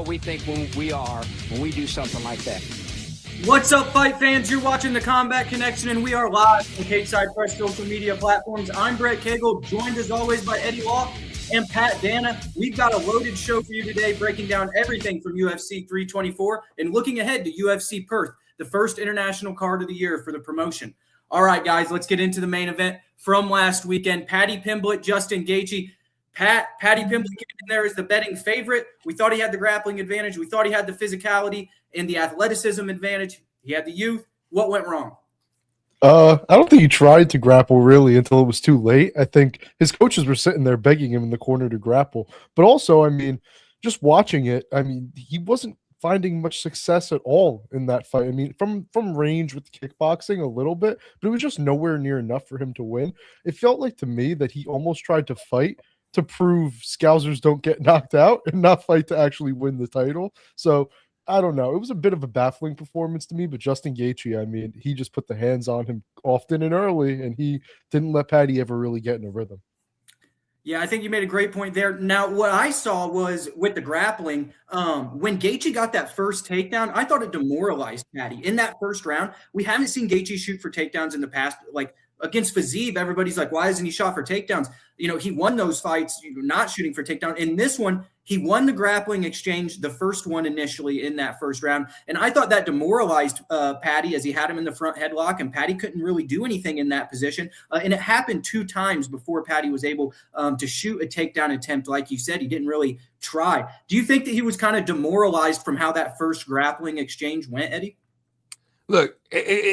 how we think we are when we do something like that. What's up, fight fans? You're watching The Combat Connection, and we are live on Cageside Press social media platforms. I'm Brett Cagle, joined as always by Eddie Law and Pat Danna. We've got a loaded show for you today, breaking down everything from UFC 324 and looking ahead to UFC Perth, the first international card of the year for the promotion. All right, guys, let's get into the main event from last weekend. Paddy Pimblett, Justin Gaethje. Paddy Pimblett came in there as the betting favorite. We thought he had the grappling advantage. We thought he had the physicality and the athleticism advantage. He had the youth. What went wrong? I don't think he tried to grapple really until it was too late. I think his coaches were sitting there begging him in the corner to grapple. But also, I mean, just watching it, I mean, he wasn't finding much success at all in that fight. I mean, from range with kickboxing a little bit, but it was just nowhere near enough for him to win. It felt like to me that he almost tried to fight to prove Scousers don't get knocked out and not fight to actually win the title. So I don't know. It was a bit of a baffling performance to me, but Justin Gaethje, I mean, he just put the hands on him often and early, and he didn't let Paddy ever really get in a rhythm. Yeah, I think you made a great point there. Now, what I saw was with the grappling, when Gaethje got that first takedown, I thought it demoralized Paddy. In that first round, we haven't seen Gaethje shoot for takedowns in the past. Like against Fiziev, everybody's like, why isn't he shot for takedowns? You know, he won those fights not shooting for takedown. In this one, he won the grappling exchange, the first one initially in that first round. And I thought that demoralized Paddy as he had him in the front headlock, and Paddy couldn't really do anything in that position. And it happened 2 times before Paddy was able to shoot a takedown attempt. Like you said, he didn't really try. Do you think that he was kind of demoralized from how that first grappling exchange went, Eddie? Look,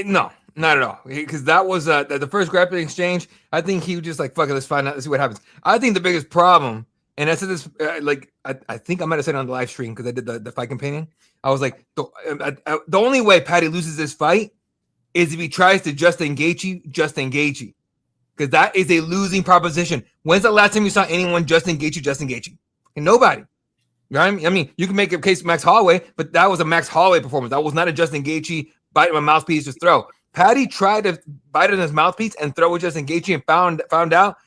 no. Not at all, because that was the first grappling exchange. I think he was just like, fuck it, let's find out, let's see what happens. I think the biggest problem, and I said this, I think I might have said it on the live stream because I did the fight companion. I was like, the only way Paddy loses this fight is if he tries to Justin Gaethje, because that is a losing proposition. When's the last time you saw anyone Justin Gaethje? And nobody. Right? I mean, you can make a case for Max Holloway, but that was a Max Holloway performance. That was not a Justin Gaethje bite my mouthpiece to throw. Paddy tried to bite in his mouthpiece and throw with Justin Gaethje and found out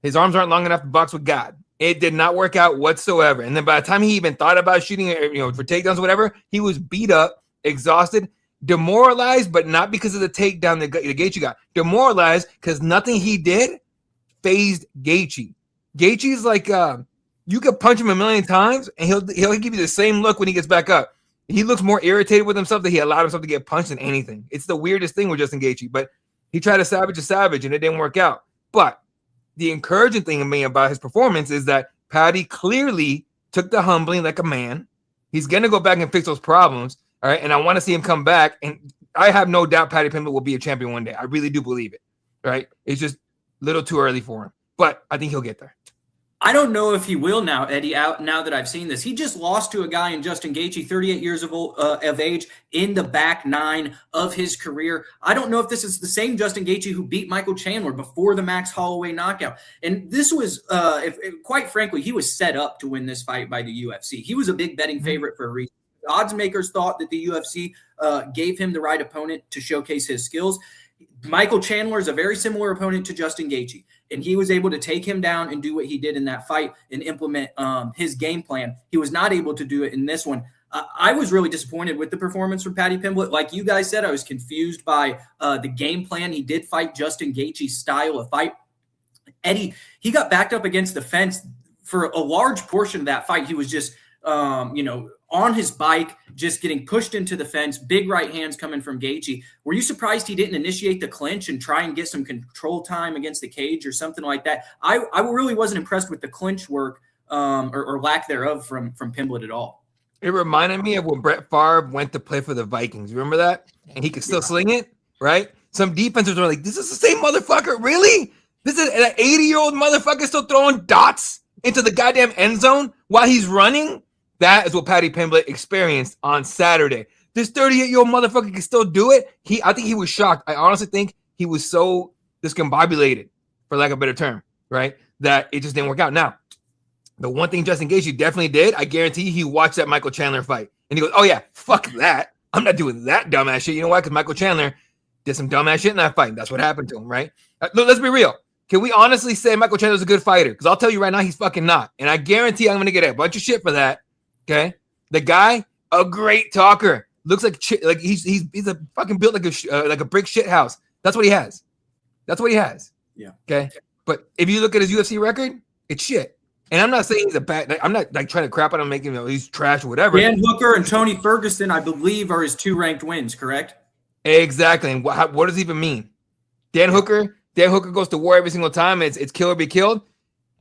his arms aren't long enough to box with God. It did not work out whatsoever. And then by the time he even thought about shooting, for takedowns or whatever, he was beat up, exhausted, demoralized, but not because of the takedown that Gaethje got. Demoralized because nothing he did fazed Gaethje. Gaethje's like you could punch him a million times and he'll give you the same look when he gets back up. He looks more irritated with himself that he allowed himself to get punched than anything. It's the weirdest thing with Justin Gaethje, but he tried to savage a savage and it didn't work out. But the encouraging thing to me about his performance is that Paddy clearly took the humbling like a man. He's going to go back and fix those problems. All right. And I want to see him come back. And I have no doubt Paddy Pimblett will be a champion one day. I really do believe it. Right. It's just a little too early for him, but I think he'll get there. I don't know if he will now, Eddie, now that I've seen this. He just lost to a guy in Justin Gaethje, 38 years of age, in the back 9 of his career. I don't know if this is the same Justin Gaethje who beat Michael Chandler before the Max Holloway knockout. And this was, quite frankly, he was set up to win this fight by the UFC. He was a big betting favorite for a reason. The odds makers thought that the UFC gave him the right opponent to showcase his skills. Michael Chandler is a very similar opponent to Justin Gaethje, and he was able to take him down and do what he did in that fight and implement his game plan. He was not able to do it in this one. I was really disappointed with the performance from Paddy Pimblett. Like you guys said, I was confused by the game plan. He did fight Justin Gaethje's style of fight. Eddie, he got backed up against the fence for a large portion of that fight. He was just, on his bike, just getting pushed into the fence, big right hands coming from Gaethje. Were you surprised he didn't initiate the clinch and try and get some control time against the cage or something like that? I really wasn't impressed with the clinch work or lack thereof from Pimblett at all. It reminded me of when Brett Favre went to play for the Vikings. You remember that? And he could still sling it, right? Some defenses were like, this is the same motherfucker, really? This is an 80-year-old motherfucker still throwing dots into the goddamn end zone while he's running? That is what Paddy Pimblett experienced on Saturday. This 38-year-old motherfucker can still do it. I think he was shocked. I honestly think he was so discombobulated, for lack of a better term, right, that it just didn't work out. Now, the one thing Justin Gaethje definitely did, I guarantee he watched that Michael Chandler fight. And he goes, oh, yeah, fuck that. I'm not doing that dumbass shit. You know why? Because Michael Chandler did some dumbass shit in that fight. That's what happened to him, right? Look, let's be real. Can we honestly say Michael Chandler's a good fighter? Because I'll tell you right now, he's fucking not. And I guarantee I'm going to get a bunch of shit for that. Okay, The guy, a great talker. Looks like he's a fucking built like a brick shit house. That's what he has. Yeah. Okay. But if you look at his UFC record, it's shit. And I'm not saying he's a bad. I'm not like trying to crap on him, making he's trash or whatever. Dan Hooker and Tony Ferguson, I believe, are his 2 ranked wins. Correct? Exactly. And what does it even mean? Dan Hooker goes to war every single time. It's kill or be killed.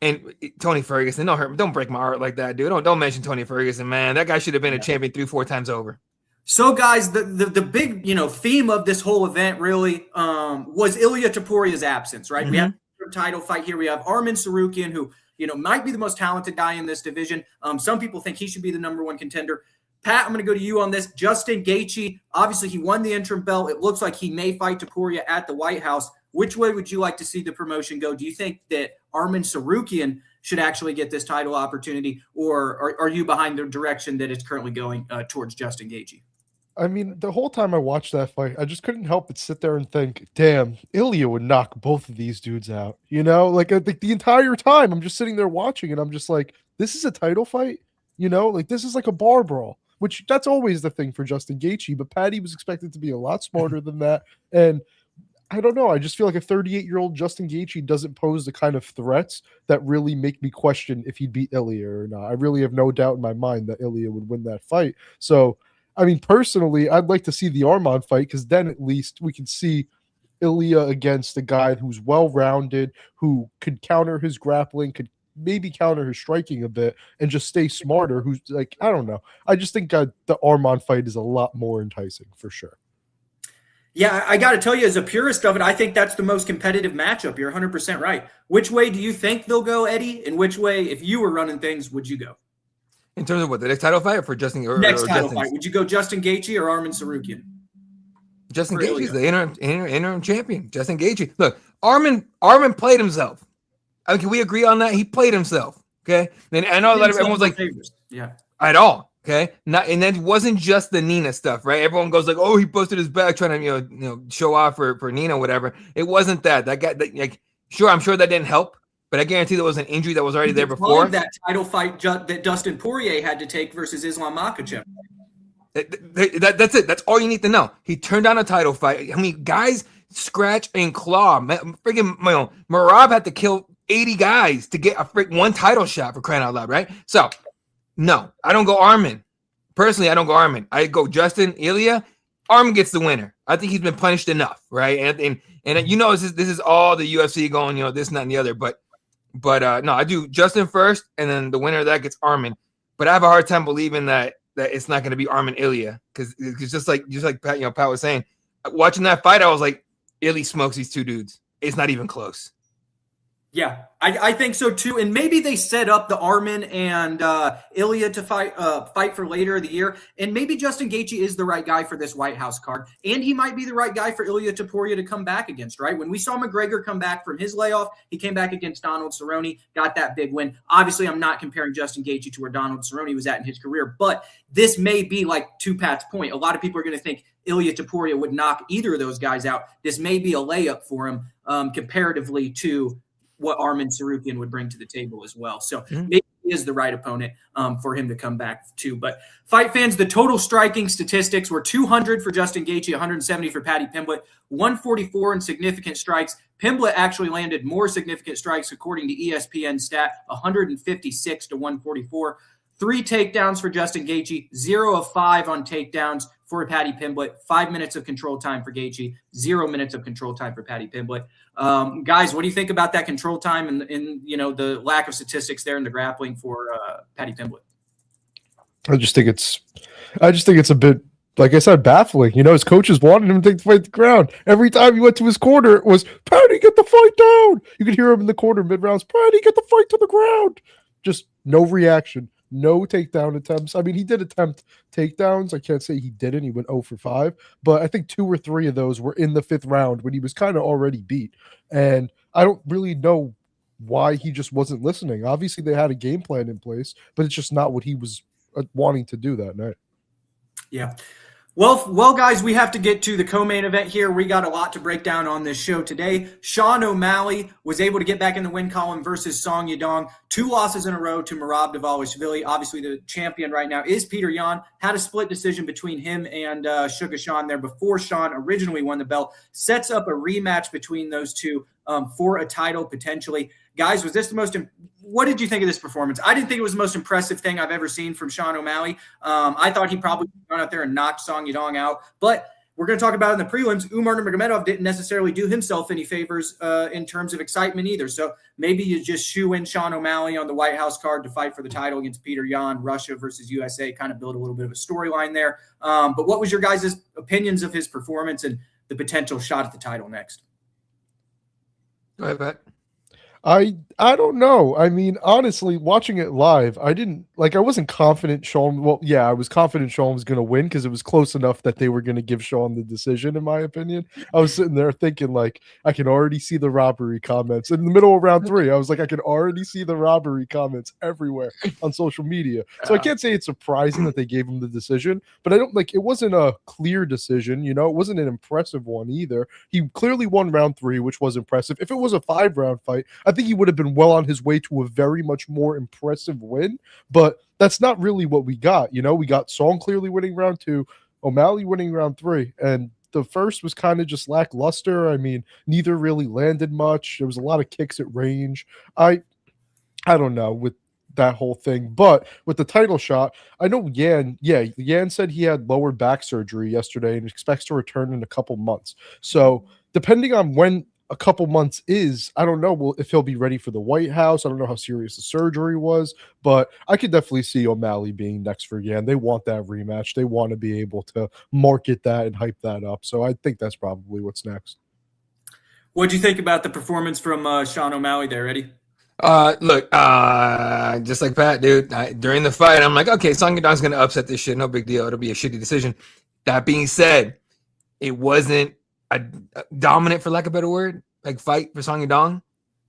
And Tony Ferguson, don't break my heart like that, dude. Don't mention Tony Ferguson, man. That guy should have been a champion 3-4 times over. So, guys, the big theme of this whole event really was Ilia Topuria's absence, right? Mm-hmm. We have a title fight here. We have Arman Tsarukyan, who might be the most talented guy in this division. Some people think he should be the number 1 contender. Pat, I'm going to go to you on this. Justin Gaethje, obviously he won the interim belt. It looks like he may fight Topuria at the White House. Which way would you like to see the promotion go? Do you think that Arman Tsarukyan should actually get this title opportunity, or are you behind the direction that it's currently going towards Justin Gaethje? I mean, the whole time I watched that fight, I just couldn't help but sit there and think, damn, Ilia would knock both of these dudes out. Like the entire time I'm just sitting there watching and I'm just like, this is a title fight? Like this is like a bar brawl, which that's always the thing for Justin Gaethje, but Paddy was expected to be a lot smarter than that. And I don't know. I just feel like a 38-year-old Justin Gaethje doesn't pose the kind of threats that really make me question if he'd beat Ilia or not. I really have no doubt in my mind that Ilia would win that fight. So, I mean, personally, I'd like to see the Arman fight because then at least we can see Ilia against a guy who's well-rounded, who could counter his grappling, could maybe counter his striking a bit, and just stay smarter. Who's like, I don't know. I just think the Arman fight is a lot more enticing for sure. Yeah, I got to tell you, as a purist of it, I think that's the most competitive matchup. You're 100% right. Which way do you think they'll go, Eddie? And which way, if you were running things, would you go? In terms of what, the next title fight or for Justin? Next title fight. Would you go Justin Gaethje or Arman Tsarukyan? Justin Gaethje is the interim champion. Justin Gaethje. Look, Arman played himself. I mean, can we agree on that? He played himself. Okay. And I know a lot of everyone's like, yeah, at all. Okay. And then it wasn't just the Nina stuff, right? Everyone goes like, oh, he busted his back trying to, show off for Nina, whatever. It wasn't that. That guy, sure, I'm sure that didn't help. But I guarantee there was an injury that was already there before. That title fight that Dustin Poirier had to take versus Islam Makhachev. That's it. That's all you need to know. He turned down a title fight. I mean, guys scratch and claw. Freaking Marab had to kill 80 guys to get one title shot, for crying out loud, right? So, no, I don't go Arman. Personally, I don't go Arman. I go Justin, Ilia. Arman gets the winner. I think he's been punished enough, right? And this is all the UFC going, this, and that, and the other. But no, I do Justin first, and then the winner of that gets Arman. But I have a hard time believing that it's not going to be Arman Ilia, because just like Pat, Pat was saying, watching that fight, I was like, Ilia smokes these two dudes. It's not even close. Yeah, I think so too. And maybe they set up the Arman and Ilia to fight for later in the year. And maybe Justin Gaethje is the right guy for this White House card. And he might be the right guy for Ilia Topuria to come back against, right? When we saw McGregor come back from his layoff, he came back against Donald Cerrone, got that big win. Obviously, I'm not comparing Justin Gaethje to where Donald Cerrone was at in his career, but this may be, like to Pat's point, a lot of people are going to think Ilia Topuria would knock either of those guys out. This may be a layup for him comparatively to what Arman Tsarukyan would bring to the table as well. So maybe he is the right opponent for him to come back to. But fight fans, the total striking statistics were 200 for Justin Gaethje, 170 for Paddy Pimblett, 144 in significant strikes. Pimblett actually landed more significant strikes according to ESPN stat, 156 to 144. 3 takedowns for Justin Gaethje, 0 of 5 on takedowns for Paddy Pimblett, 5 minutes of control time for Gaethje, 0 minutes of control time for Paddy Pimblett. Guys, what do you think about that control time and the lack of statistics there in the grappling for Paddy Pimblett? I just think it's a bit, like I said, baffling. His coaches wanted him to take the fight to the ground. Every time he went to his corner, it was, Paddy, get the fight down. You could hear him in the corner mid-rounds, Paddy, get the fight to the ground. Just no reaction. No takedown attempts. I mean, he did attempt takedowns. I can't say he didn't. He went 0 for 5. But I think 2 or 3 of those were in the 5th round when he was kind of already beat. And I don't really know why he just wasn't listening. Obviously, they had a game plan in place, but it's just not what he was wanting to do that night. Yeah. Well, guys, we have to get to the co-main event here. We got a lot to break down on this show today. Sean O'Malley was able to get back in the win column versus Song Yadong. 2 losses in a row to Merab Dvalishvili. Obviously, the champion right now is Peter Yan. Had a split decision between him and Sugar Sean there before Sean originally won the belt. Sets up a rematch between those two for a title potentially. Guys, was this the most what did you think of this performance? I didn't think it was the most impressive thing I've ever seen from Sean O'Malley. I thought he probably gone out there and knocked Song Yadong out. But we're going to talk about it in the prelims. Umar Nurmagomedov didn't necessarily do himself any favors in terms of excitement either. So maybe you just shoe in Sean O'Malley on the White House card to fight for the title against Peter Yan, Russia versus USA, kind of build a little bit of a storyline there. But what was your guys' opinions of his performance and the potential shot at the title next? Go ahead, Pat. I don't know. I mean, honestly, watching it live, I wasn't confident Sean. Well, yeah, I was confident Sean was going to win because it was close enough that they were going to give Sean the decision, in my opinion. I was sitting there thinking, like, I can already see the robbery comments. In the middle of round 3, I was like, I can already see the robbery comments everywhere on social media. So I can't say it's surprising that they gave him the decision, but I don't like it wasn't a clear decision. You know, it wasn't an impressive one either. He clearly won round 3, which was impressive. If it was a 5-round fight, I think he would have been well on his way to a very much more impressive win, but that's not really what we got. You know, we got Song clearly winning round 2, O'Malley winning round 3, and the first was kind of just lackluster. I mean, neither really landed much. There was a lot of kicks at range. I don't know with that whole thing, but with the title shot, I know Yan said he had lower back surgery yesterday and expects to return in a couple months. So depending on when a couple months is, I don't know if he'll be ready for the White House. I don't know how serious the surgery was, but I could definitely see O'Malley being next for Yan. They want that rematch. They want to be able to market that and hype that up. So I think that's probably what's next. What do you think about the performance from Sean O'Malley there, Eddie? Look, just like Pat, dude, during the fight, I'm like, okay, Song Yadong's going to upset this shit. No big deal. It'll be a shitty decision. That being said, it wasn't a dominant, for lack of a better word, like fight for Song Yadong.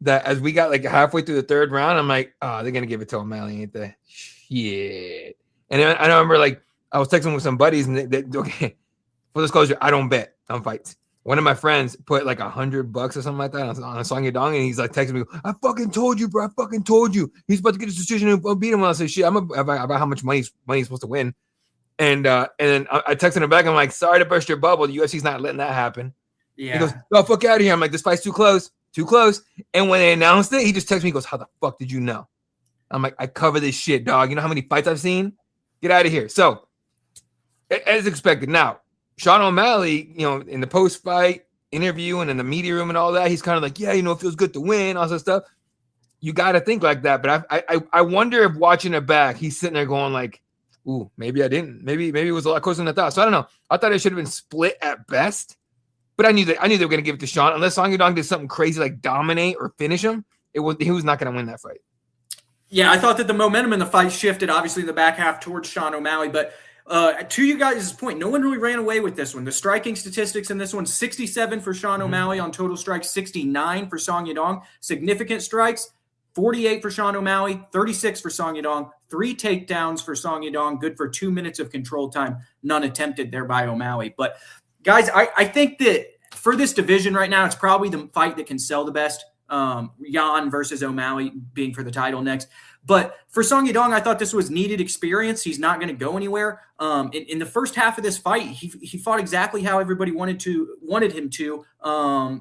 That as we got like halfway through the 3rd round, I'm like, oh, they're gonna give it to O'Malley, ain't they? Shit. And then I remember like I was texting with some buddies, and they okay, full disclosure, I don't bet on fights. One of my friends put like $100 or something like that on a Song Yadong, and he's like texting me, I fucking told you, bro. I fucking told you. He's about to get his decision and beat him. I say, shit, I'm about how much money he's supposed to win. And then I texted him back. I'm like, sorry to burst your bubble. The UFC's not letting that happen. Yeah. He goes, oh, fuck out of here. I'm like, this fight's too close. And when they announced it, he just texted me, he goes, how the fuck did you know? I'm like, I cover this shit, dog. You know how many fights I've seen? Get out of here. So, as expected. Now, Sean O'Malley, you know, in the post-fight interview and in the media room and all that, he's kind of like, yeah, you know, it feels good to win, all that stuff. You got to think like that. But I wonder if watching it back, he's sitting there going like, ooh, maybe I didn't. Maybe it was a lot closer than I thought. So I don't know. I thought it should have been split at best. But I knew they were going to give it to Sean. Unless Song Yadong did something crazy like dominate or finish him, he was not going to win that fight. Yeah, I thought that the momentum in the fight shifted, obviously, in the back half towards Sean O'Malley. But to you guys' point, no one really ran away with this one. The striking statistics in this one, 67 for Sean O'Malley on total strikes, 69 for Song Yadong. Significant strikes, 48 for Sean O'Malley, 36 for Song Yadong, 3 takedowns for Song Yadong, good for 2 minutes of control time, none attempted there by O'Malley. But guys, I think that for this division right now, it's probably the fight that can sell the best. Yan versus O'Malley being for the title next. But for Song Yadong, I thought this was needed experience. He's not going to go anywhere. In the first half of this fight, he fought exactly how everybody wanted him to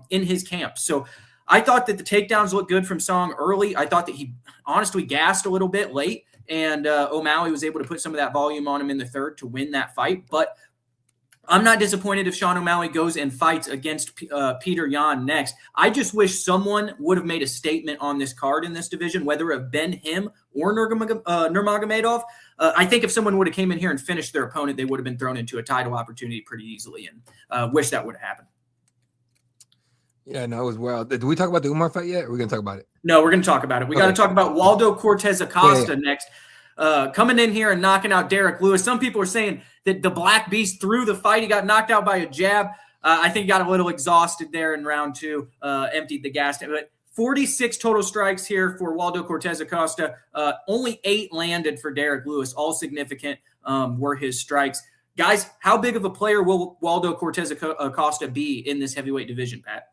in his camp. So I thought that the takedowns looked good from Song early. I thought that he honestly gassed a little bit late, and O'Malley was able to put some of that volume on him in the 3rd to win that fight. But I'm not disappointed if Sean O'Malley goes and fights against Peter Yan next. I just wish someone would have made a statement on this card in this division, whether it have been him or Nurmagomedov. I think if someone would have came in here and finished their opponent, they would have been thrown into a title opportunity pretty easily, and wish that would have happened. Yeah, no, it was wild. Did we talk about the Umar fight yet? Or are we going to talk about it? No, we're going to talk about it. We got to talk about Waldo Cortes-Acosta next. Coming in here and knocking out Derrick Lewis. Some people are saying that the Black Beast threw the fight. He got knocked out by a jab. I think he got a little exhausted there in round 2, emptied the gas tank. But 46 total strikes here for Waldo Cortes-Acosta. Only 8 landed for Derrick Lewis. All significant were his strikes. Guys, how big of a player will Waldo Cortes-Acosta be in this heavyweight division, Pat?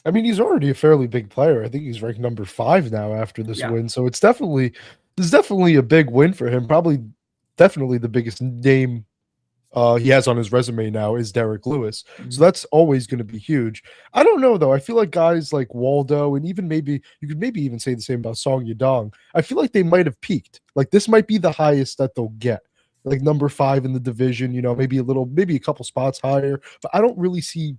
I mean, he's already a fairly big player. I think he's ranked number 5 now after this win. So this is definitely a big win for him. Definitely the biggest name he has on his resume now is Derrick Lewis. So that's always going to be huge. I don't know, though. I feel like guys like Waldo, and even maybe you could maybe even say the same about Song Yadong, I feel like they might have peaked. Like this might be the highest that they'll get. Like number 5 in the division, maybe a couple spots higher. But I don't really see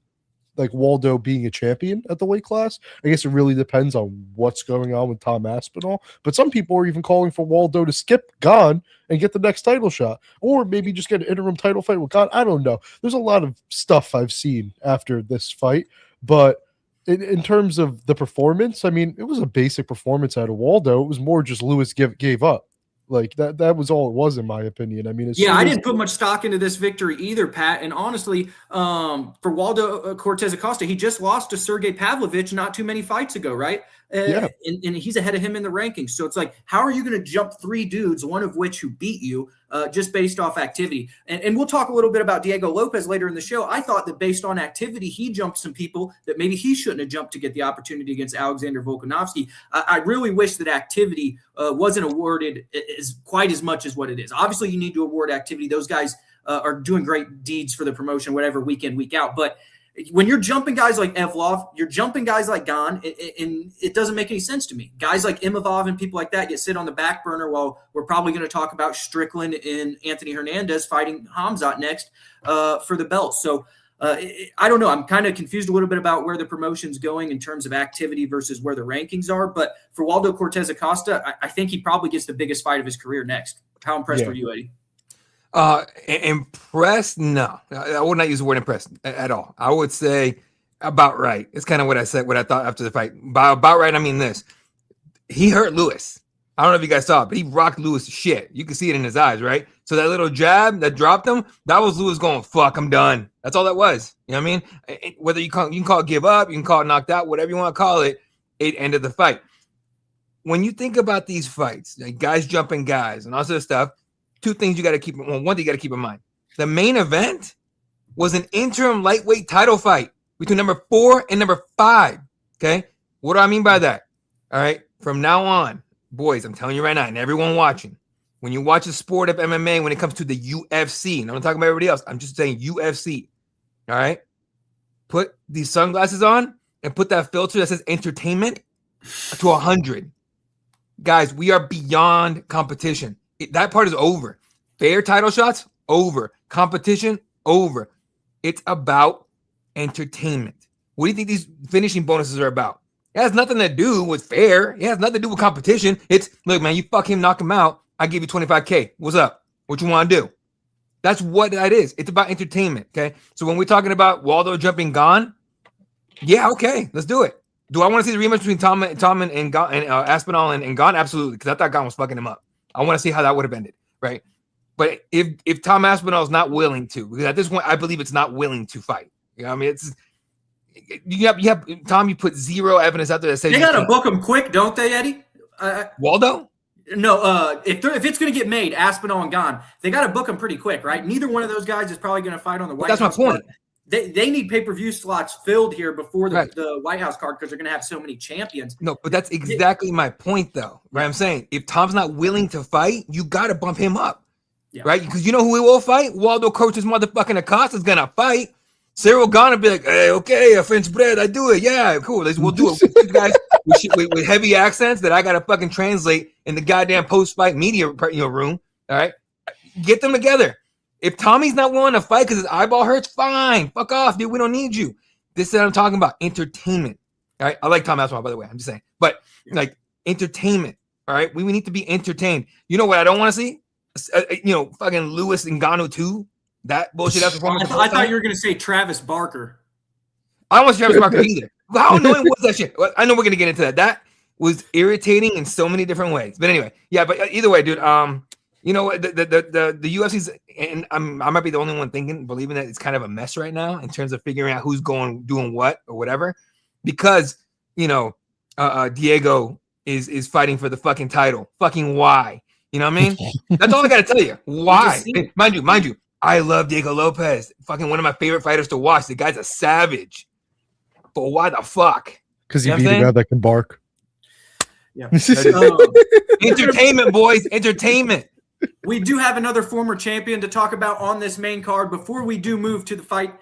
like Waldo being a champion at the weight class. I guess it really depends on what's going on with Tom Aspinall. But some people are even calling for Waldo to skip Gane and get the next title shot, or maybe just get an interim title fight with Gane. I don't know. There's a lot of stuff I've seen after this fight, but in terms of the performance, I mean, it was a basic performance out of Waldo. It was more just Lewis gave up. Like that was all it was, in my opinion. I mean, I didn't put much stock into this victory either, Pat. And honestly, for Waldo Cortes-Acosta, he just lost to Sergey Pavlovich not too many fights ago, right? And he's ahead of him in the rankings. So it's like, how are you going to jump 3 dudes, one of which who beat you, just based off activity? And we'll talk a little bit about Diego Lopez later in the show. I thought that based on activity, he jumped some people that maybe he shouldn't have jumped to get the opportunity against Alexander Volkanovski. I really wish that activity wasn't awarded quite as much as what it is. Obviously, you need to award activity. Those guys are doing great deeds for the promotion, whatever, week in, week out. But when you're jumping guys like Evlov, you're jumping guys like Gane, and it doesn't make any sense to me. Guys like Imavov and people like that get sit on the back burner while we're probably going to talk about Strickland and Anthony Hernandez fighting Hamzat next for the belt. So I don't know. I'm kind of confused a little bit about where the promotion's going in terms of activity versus where the rankings are. But for Waldo Cortes-Acosta, I think he probably gets the biggest fight of his career next. How impressed were you, Eddie? Impressed? No, I would not use the word impressed at all. I would say about right. It's kind of what I said, what I thought after the fight. By about right, I mean this. He hurt Lewis. I don't know if you guys saw it, but he rocked Lewis to shit. You can see it in his eyes, right? So that little jab that dropped him, that was Lewis going, fuck, I'm done. That's all that was. You know what I mean? Whether you can call it give up, you can call it knocked out, whatever you want to call it, it ended the fight. When you think about these fights, like guys jumping guys and all this stuff, 2 things you got to keep. Well, one thing you got to keep in mind: the main event was an interim lightweight title fight between number 4 and number 5. Okay, what do I mean by that? All right, from now on, boys, I'm telling you right now, and everyone watching, when you watch the sport of MMA, when it comes to the UFC, and I'm not talking about everybody else, I'm just saying UFC. All right, put these sunglasses on and put that filter that says entertainment to 100. Guys, we are beyond competition. That part is over. Fair title shots, over. Competition, over. It's about entertainment. What do you think these finishing bonuses are about? It has nothing to do with fair. It has nothing to do with competition. It's, look, man, you fuck him, knock him out. I give you $25K. What's up? What you want to do? That's what that is. It's about entertainment, okay? So when we're talking about Waldo jumping Gane, yeah, okay, let's do it. Do I want to see the rematch between Tom and Aspinall and Gane? Absolutely, because I thought Gane was fucking him up. I want to see how that would have ended, right? But if Tom Aspinall is not willing to, because at this point I believe it's not willing to fight. You know, I mean, it's you have Tom. You put 0 evidence out there that says they gotta book him quick, don't they, Eddie? Waldo? No, if it's going to get made, Aspinall and Gane, they got to book them pretty quick, right? Neither one of those guys is probably going to fight on the White House. That's my point. They need pay-per-view slots filled here before the White House card because they're going to have so many champions. No, but that's exactly my point, though. Right? I'm saying if Tom's not willing to fight, you got to bump him up, right? Because you know who he will fight? Waldo Cortes-Acosta is going to fight. Cyril Gane will be like, hey, okay, French bread, I do it. Yeah, cool. We'll do it. With guys with heavy accents that I got to fucking translate in the goddamn post-fight media room, all right? Get them together. If Tommy's not willing to fight because his eyeball hurts, fine. Fuck off, dude. We don't need you. This is what I'm talking about. Entertainment. All right. I like Tom Aspinall, by the way. I'm just saying. But like entertainment. All right. We need to be entertained. You know what I don't want to see? Fucking Lewis and Ngannou too. That bullshit after performance. I thought you were going to say Travis Barker. I don't want Travis Barker either. How annoying was that shit? I know we're going to get into that. That was irritating in so many different ways. But anyway, yeah. But either way, dude. You know what? The UFC's, and I might be the only one believing that it's kind of a mess right now in terms of figuring out who's doing what or whatever, because Diego is fighting for the fucking title. Fucking why? You know what I mean? That's all I got to tell you. Why? Mind you, I love Diego Lopez. Fucking one of my favorite fighters to watch. The guy's a savage. But why the fuck? Because he You know beat what I'm a guy saying? that can bark. Yeah. Entertainment, boys. Entertainment. We do have another former champion to talk about on this main card before we do move to the fight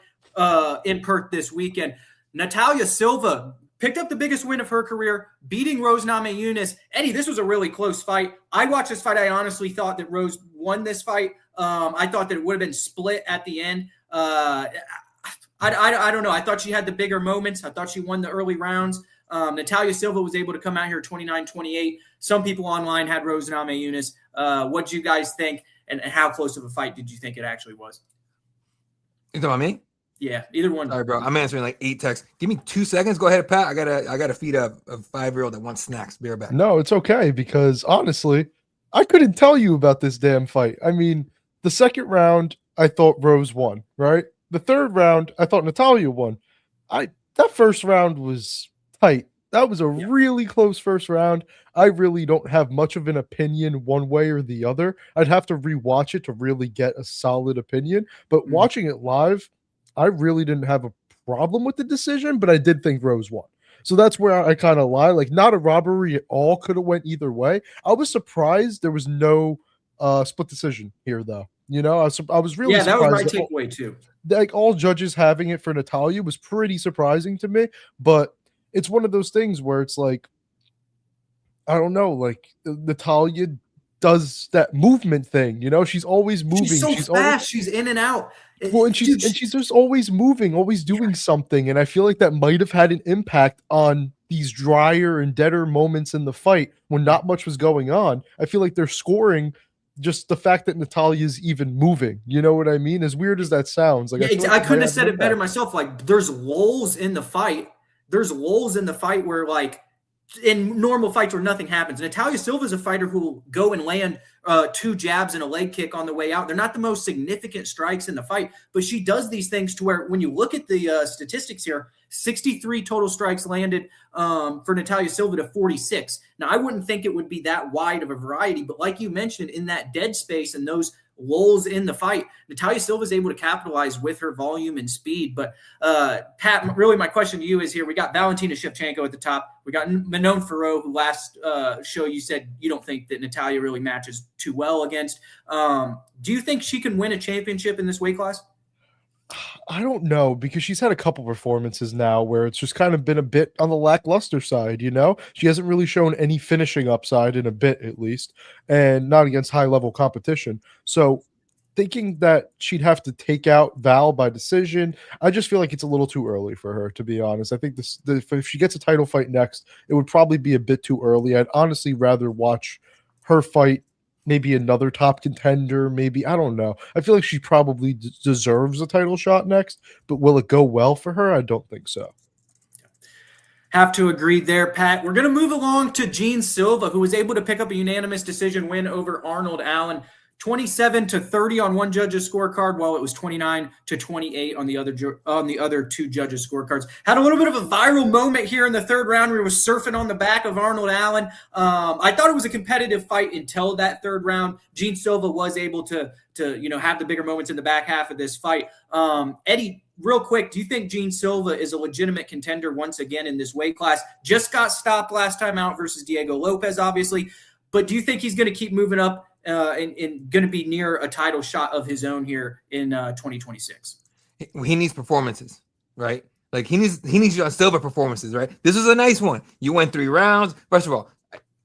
in Perth this weekend. Natalia Silva picked up the biggest win of her career, beating Rose Namajunas. Eddie, this was a really close fight. I watched this fight. I honestly thought that Rose won this fight. I thought that it would have been split at the end. I don't know. I thought she had the bigger moments. I thought she won the early rounds. Natalia Silva was able to come out here 29-28. Some people online had Rose Namajunas. What do you guys think, and how close of a fight did you think it actually was? You talking about me? Yeah, either one. Sorry, bro. I'm answering like 8 texts. Give me 2 seconds. Go ahead, Pat. I gotta feed a 5-year-old that wants snacks. Be right back. No, it's okay, because honestly, I couldn't tell you about this damn fight. I mean, the second round, I thought Rose won, right? The third round, I thought Natalia won. That first round was tight. That was a really close first round. I really don't have much of an opinion one way or the other. I'd have to rewatch it to really get a solid opinion. But watching it live, I really didn't have a problem with the decision, but I did think Rose won. So that's where I kind of lie. Like, not a robbery at all. Could have went either way. I was surprised there was no split decision here, though. You know, I was really surprised. That was my takeaway too. Like, all judges having it for Natalia was pretty surprising to me. But it's one of those things where it's like, I don't know, like Natalia does that movement thing. You know, she's always moving. She's so fast. always, she's in and out. Well, and she's just always moving, always doing something. And I feel like that might have had an impact on these drier and deader moments in the fight when not much was going on. I feel like they're scoring just the fact that Natalia's even moving. You know what I mean? As weird as that sounds. Like, I couldn't have said it better myself. Like, there's lulls in the fight. There's lulls in the fight where, like, in normal fights where nothing happens. Natalia Silva is a fighter who will go and land 2 jabs and a leg kick on the way out. They're not the most significant strikes in the fight, but she does these things to where when you look at the statistics here, 63 total strikes landed for Natalia Silva to 46. Now, I wouldn't think it would be that wide of a variety, but like you mentioned, in that dead space and those lulls in the fight, Natalia Silva is able to capitalize with her volume and speed. But Pat, really my question to you is here. We got Valentina Shevchenko at the top. We got Manon Fiorot, who last show you said you don't think that Natalia really matches too well against. Do you think she can win a championship in this weight class? I don't know, because she's had a couple performances now where it's just kind of been a bit on the lackluster side, you know? She hasn't really shown any finishing upside in a bit, at least, and not against high-level competition. So thinking that she'd have to take out Val by decision, I just feel like it's a little too early for her, to be honest. I think if she gets a title fight next, it would probably be a bit too early. I'd honestly rather watch her fight maybe another top contender, maybe, I don't know. I feel like she probably deserves a title shot next, but will it go well for her? I don't think so. Have to agree there, Pat. We're going to move along to Jean Silva, who was able to pick up a unanimous decision win over Arnold Allen. 27-30 on one judge's scorecard, while it was 29-28 on the other 2 judges' scorecards. Had a little bit of a viral moment here in the third round where he was surfing on the back of Arnold Allen. I thought it was a competitive fight until that third round. Jean Silva was able to have the bigger moments in the back half of this fight. Eddie, real quick, do you think Jean Silva is a legitimate contender once again in this weight class? Just got stopped last time out versus Diego Lopez, obviously. But do you think he's going to keep moving up and going to be near a title shot of his own here in 2026? He needs performances, right? Like, he needs John Silva performances, right? This is a nice one. You went 3 rounds. First of all,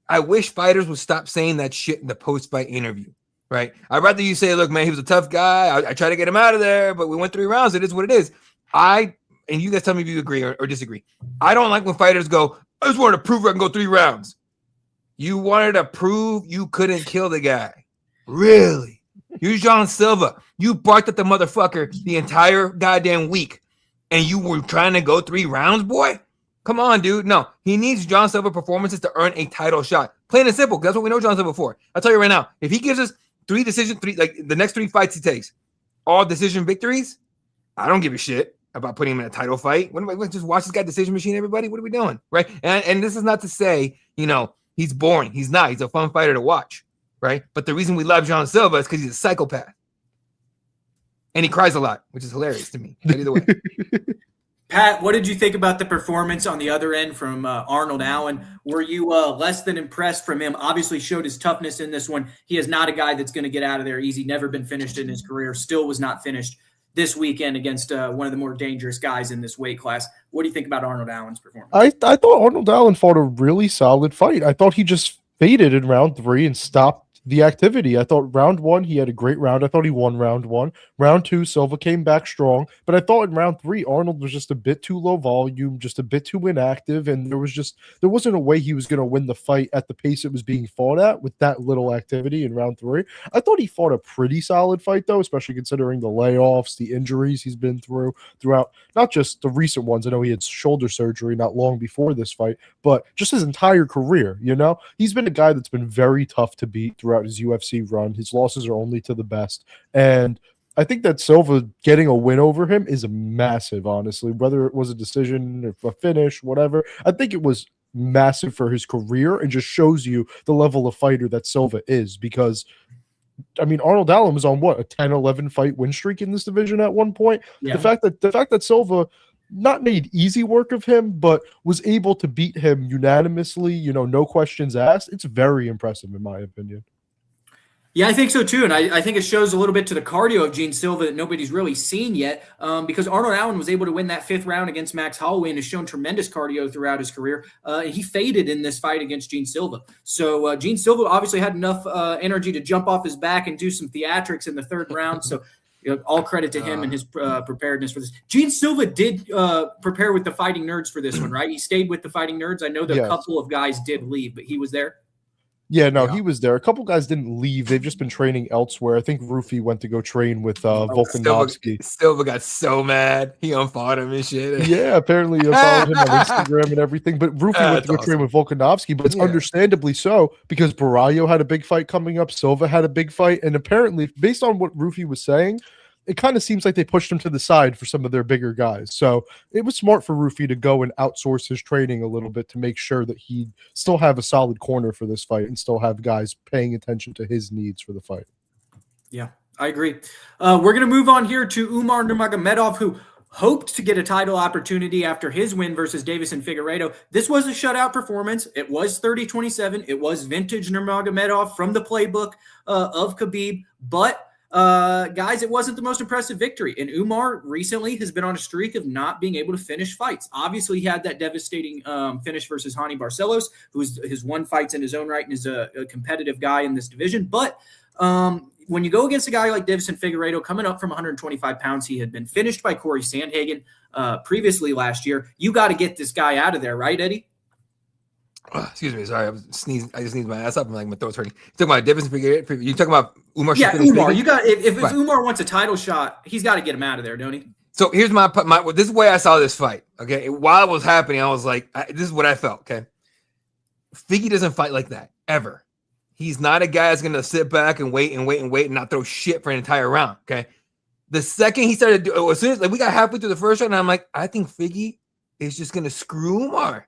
I wish fighters would stop saying that shit in the post-fight interview, right? I'd rather you say, look, man, he was a tough guy. I tried to get him out of there, but we went 3 rounds. It is what it is. And you guys tell me if you agree or disagree. I don't like when fighters go, I just wanted to prove I can go 3 rounds. You wanted to prove you couldn't kill the guy. Really? You're John Silva. You barked at the motherfucker the entire goddamn week, and you were trying to go 3 rounds, boy? Come on, dude. No, he needs John Silva performances to earn a title shot. Plain and simple. That's what we know John Silva for. I'll tell you right now, if he gives us 3 decisions, like the next 3 fights he takes, all decision victories, I don't give a shit about putting him in a title fight. What am I just watch this guy decision machine, everybody? What are we doing? Right? And this is not to say, he's boring. He's not. He's a fun fighter to watch, right? But the reason we love John Silva is because he's a psychopath. And he cries a lot, which is hilarious to me. But either way. Pat, what did you think about the performance on the other end from Arnold Allen? Were you less than impressed from him? Obviously showed his toughness in this one. He is not a guy that's going to get out of there easy. Never been finished in his career. Still was not finished this weekend against one of the more dangerous guys in this weight class. What do you think about Arnold Allen's performance? I thought Arnold Allen fought a really solid fight. I thought he just faded in round 3 and stopped the activity. I thought round 1, he had a great round. I thought he won round 1. Round 2, Silva came back strong. But I thought in round 3, Arnold was just a bit too low volume, just a bit too inactive. And there wasn't a way he was going to win the fight at the pace it was being fought at with that little activity in round 3. I thought he fought a pretty solid fight, though, especially considering the layoffs, the injuries he's been throughout, not just the recent ones. I know he had shoulder surgery not long before this fight, but just his entire career, He's been a guy that's been very tough to beat throughout his UFC run. His losses are only to the best. And I think that Silva getting a win over him is massive, honestly. Whether it was a decision or a finish, whatever, I think it was massive for his career and just shows you the level of fighter that Silva is. Because, Arnold Allen was on, a 10-11 fight win streak in this division at one point? Yeah. The fact that Silva not made easy work of him, but was able to beat him unanimously, no questions asked, it's very impressive in my opinion. Yeah, I think so too, and I think it shows a little bit to the cardio of Gene Silva that nobody's really seen yet, because Arnold Allen was able to win that 5th round against Max Holloway and has shown tremendous cardio throughout his career. He faded in this fight against Gene Silva. So Gene Silva obviously had enough energy to jump off his back and do some theatrics in the 3rd round. So all credit to him and his preparedness for this. Gene Silva did prepare with the Fighting Nerds for this one, right? He stayed with the Fighting Nerds. I know that a couple of guys did leave, but he was there. Yeah, no, he was there. A couple guys didn't leave. They've just been training elsewhere. I think Rufy went to go train with Volkanovski. Silva got so mad. He unfought him and shit. Yeah, apparently he followed him on Instagram and everything. But Rufy went to go train with Volkanovski, but it's understandably so because Barallo had a big fight coming up. Silva had a big fight. And apparently, based on what Rufy was saying, it kind of seems like they pushed him to the side for some of their bigger guys. So it was smart for Rufy to go and outsource his training a little bit to make sure that he'd still have a solid corner for this fight and still have guys paying attention to his needs for the fight. Yeah, I agree. We're going to move on here to Umar Nurmagomedov, who hoped to get a title opportunity after his win versus Deiveson Figueiredo. This was a shutout performance. It was 30-27. It was vintage Nurmagomedov from the playbook of Khabib, but guys, it wasn't the most impressive victory. And Umar recently has been on a streak of not being able to finish fights. Obviously, he had that devastating finish versus Hani Barcelos, who's his one fights in his own right and is a competitive guy in this division. But when you go against a guy like Deiveson Figueiredo, coming up from 125 pounds, he had been finished by Corey Sandhagen previously last year. You got to get this guy out of there, right, Eddie? Excuse me, sorry, I just sneezed my ass up. I'm like, my throat's hurting. You talking about Deiveson Figueiredo? You talking about Umar? Yeah, Umar. You got if Umar wants a title shot, he's got to get him out of there, don't he? So here's my this is the way I saw this fight. Okay, while it was happening, I was like, this is what I felt. Okay, Figgy doesn't fight like that ever. He's not a guy that's gonna sit back and wait and not throw shit for an entire round. Okay, the second he started as soon as we got halfway through the first round, I'm like, I think Figgy is just gonna screw Umar.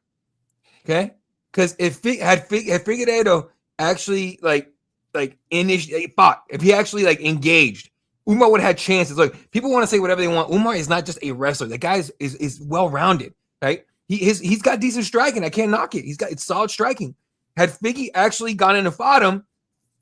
Okay. Because if Figueiredo actually initially fought, if he actually engaged, Umar would have had chances. Like, people want to say whatever they want. Umar is not just a wrestler. The guy is well rounded, right? He's got decent striking. I can't knock it. It's solid striking. Had Figgy actually gone in and fought him,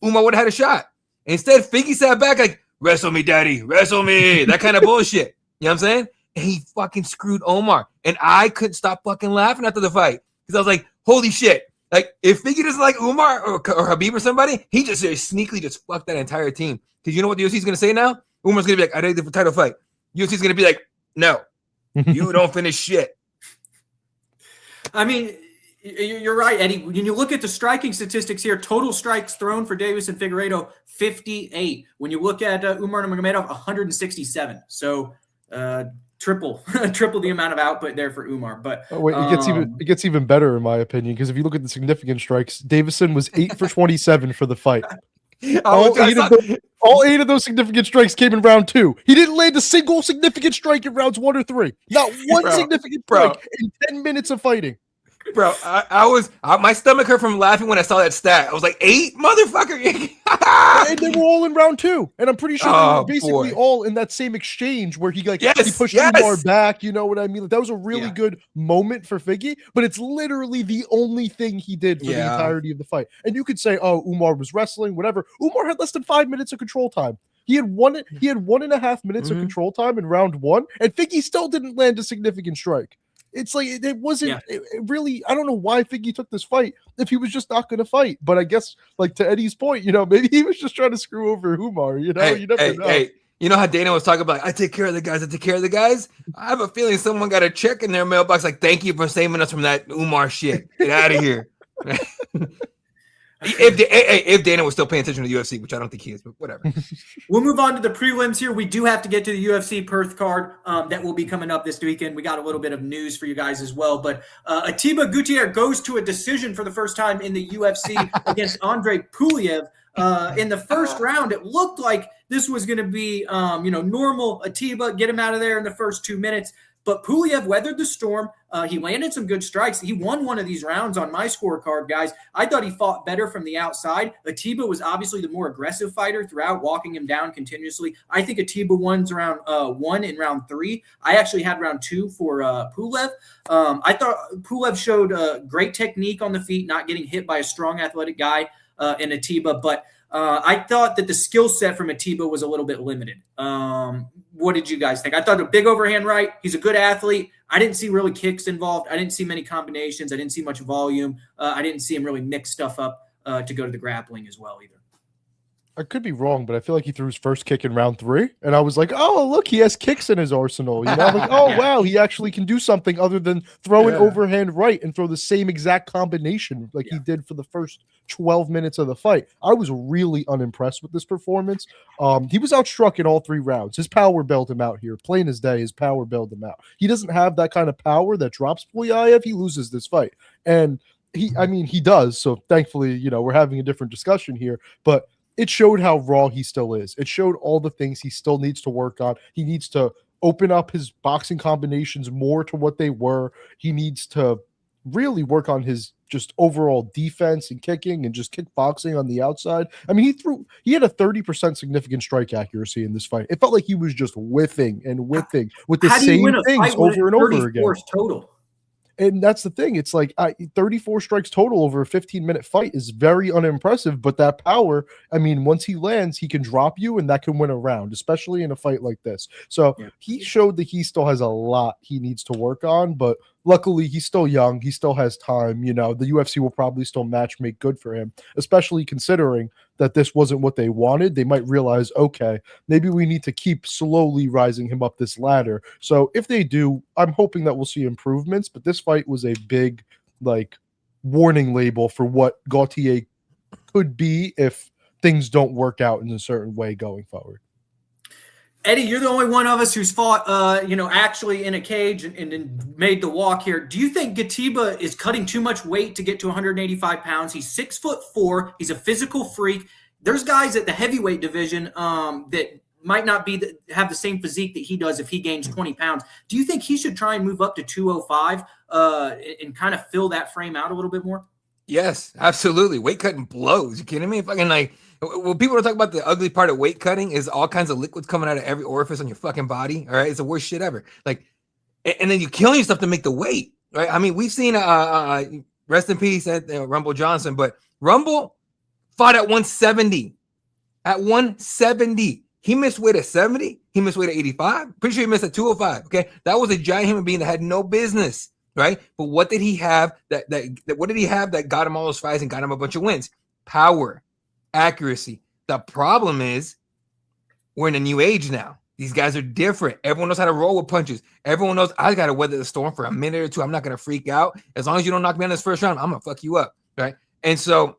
Umar would have had a shot. Instead, Figgy sat back like, "Wrestle me, daddy, wrestle me," that kind of bullshit. You know what I'm saying? And he fucking screwed Umar, and I couldn't stop fucking laughing after the fight because I was like, holy shit. Like, if Figgy doesn't like Umar or Khabib or somebody, he just sneakily just fucked that entire team. Because you know what the UFC is going to say now? Umar's going to be like, I did the title fight. UFC is going to be like, no, you don't finish shit. I mean, you're right, Eddie. When you look at the striking statistics here, total strikes thrown for Deiveson Figueiredo, 58. When you look at Umar Nurmagomedov, 167. So, triple the amount of output there for Umar. But it gets even better in my opinion, because if you look at the significant strikes, Deiveson was 8 for 27 for the fight. All eight of those significant strikes came in round 2. He didn't land a single significant strike in rounds 1 or 3. Not one significant strike in 10 minutes of fighting. Bro, my stomach hurt from laughing when I saw that stat. I was like, 8, motherfucker. And they were all in round 2, and I'm pretty sure they were basically all in that same exchange where he pushed Umar back. You know what I mean? Like, that was a really good moment for Figgy, but it's literally the only thing he did for the entirety of the fight. And you could say, oh, Umar was wrestling, whatever. Umar had less than 5 minutes of control time. He had 1.5 minutes of control time in round 1, and Figgy still didn't land a significant strike. It's like it wasn't it really. I don't know why Figgy took this fight if he was just not going to fight. But I guess, like, to Eddie's point, maybe he was just trying to screw over Umar. You never know. Hey, you know how Dana was talking about, I take care of the guys. I have a feeling someone got a check in their mailbox like, thank you for saving us from that Umar shit. Get out of here. If Dana was still paying attention to the UFC, which I don't think he is, but whatever. We'll move on to the prelims here. We do have to get to the UFC Perth card that will be coming up this weekend. We got a little bit of news for you guys as well. But Ateba Gautier goes to a decision for the first time in the UFC against Andrey Pulyaev. In the first round, it looked like this was going to be, normal Ateba, get him out of there in the first 2 minutes. But Pulyaev weathered the storm. He landed some good strikes. He won one of these rounds on my scorecard, guys. I thought he fought better from the outside. Ateba was obviously the more aggressive fighter throughout, walking him down continuously. I think Ateba wins round 1 in round 3. I actually had round 2 for Pulyaev. I thought Pulyaev showed great technique on the feet, not getting hit by a strong athletic guy in Ateba, but I thought that the skill set from Ateba was a little bit limited. What did you guys think? I thought a big overhand right. He's a good athlete. I didn't see really kicks involved. I didn't see many combinations. I didn't see much volume. I didn't see him really mix stuff up to go to the grappling as well either. I could be wrong, but I feel like he threw his first kick in round 3, and I was like, oh, look, he has kicks in his arsenal. Wow, he actually can do something other than throw an overhand right and throw the same exact combination like he did for the first 12 minutes of the fight. I was really unimpressed with this performance. He was outstruck in all 3 rounds. His power bailed him out here. Plain as day, his power bailed him out. He doesn't have that kind of power that drops Pulyaev. He loses this fight. And he does. So thankfully, we're having a different discussion here, but it showed how raw he still is. It showed all the things he still needs to work on. He needs to open up his boxing combinations more to what they were. He needs to really work on his just overall defense and kicking and just kickboxing on the outside. I mean, he had a 30% significant strike accuracy in this fight. It felt like he was just whiffing with the same things over and over again. Total. And that's the thing. It's like 34 strikes total over a 15-minute fight is very unimpressive. But that power, I mean, once he lands, he can drop you, and that can win a round, especially in a fight like this. So he showed that he still has a lot he needs to work on. But luckily, he's still young. He still has time. The UFC will probably still make good for him, especially considering that this wasn't what they wanted. They might realize, okay, maybe we need to keep slowly rising him up this ladder. So if they do, I'm hoping that we'll see improvements. But this fight was a big, warning label for what Gautier could be if things don't work out in a certain way going forward. Eddie, you're the only one of us who's fought, actually in a cage and made the walk here. Do you think Ateba is cutting too much weight to get to 185 pounds? He's 6'4". He's a physical freak. There's guys at the heavyweight division that might not have the same physique that he does if he gains 20 pounds. Do you think he should try and move up to 205 and kind of fill that frame out a little bit more? Yes, absolutely. Weight cutting blows. You kidding me? Well, people don't talk about the ugly part of weight cutting is all kinds of liquids coming out of every orifice on your fucking body. All right. It's the worst shit ever. And then you killing yourself to make the weight. Right. I mean, we've seen rest in peace at Rumble Johnson, but Rumble fought at 170. At 170. He missed weight at 70. He missed weight at 85. Pretty sure he missed at 205. Okay. That was a giant human being that had no business. Right. But what did he have what did he have that got him all those fights and got him a bunch of wins? Power. Accuracy. The problem is we're in a new age now. These guys are different. Everyone knows how to roll with punches. Everyone knows I got to weather the storm for a minute or two. I'm not going to freak out. As long as you don't knock me on this first round, I'm going to fuck you up. Right. And so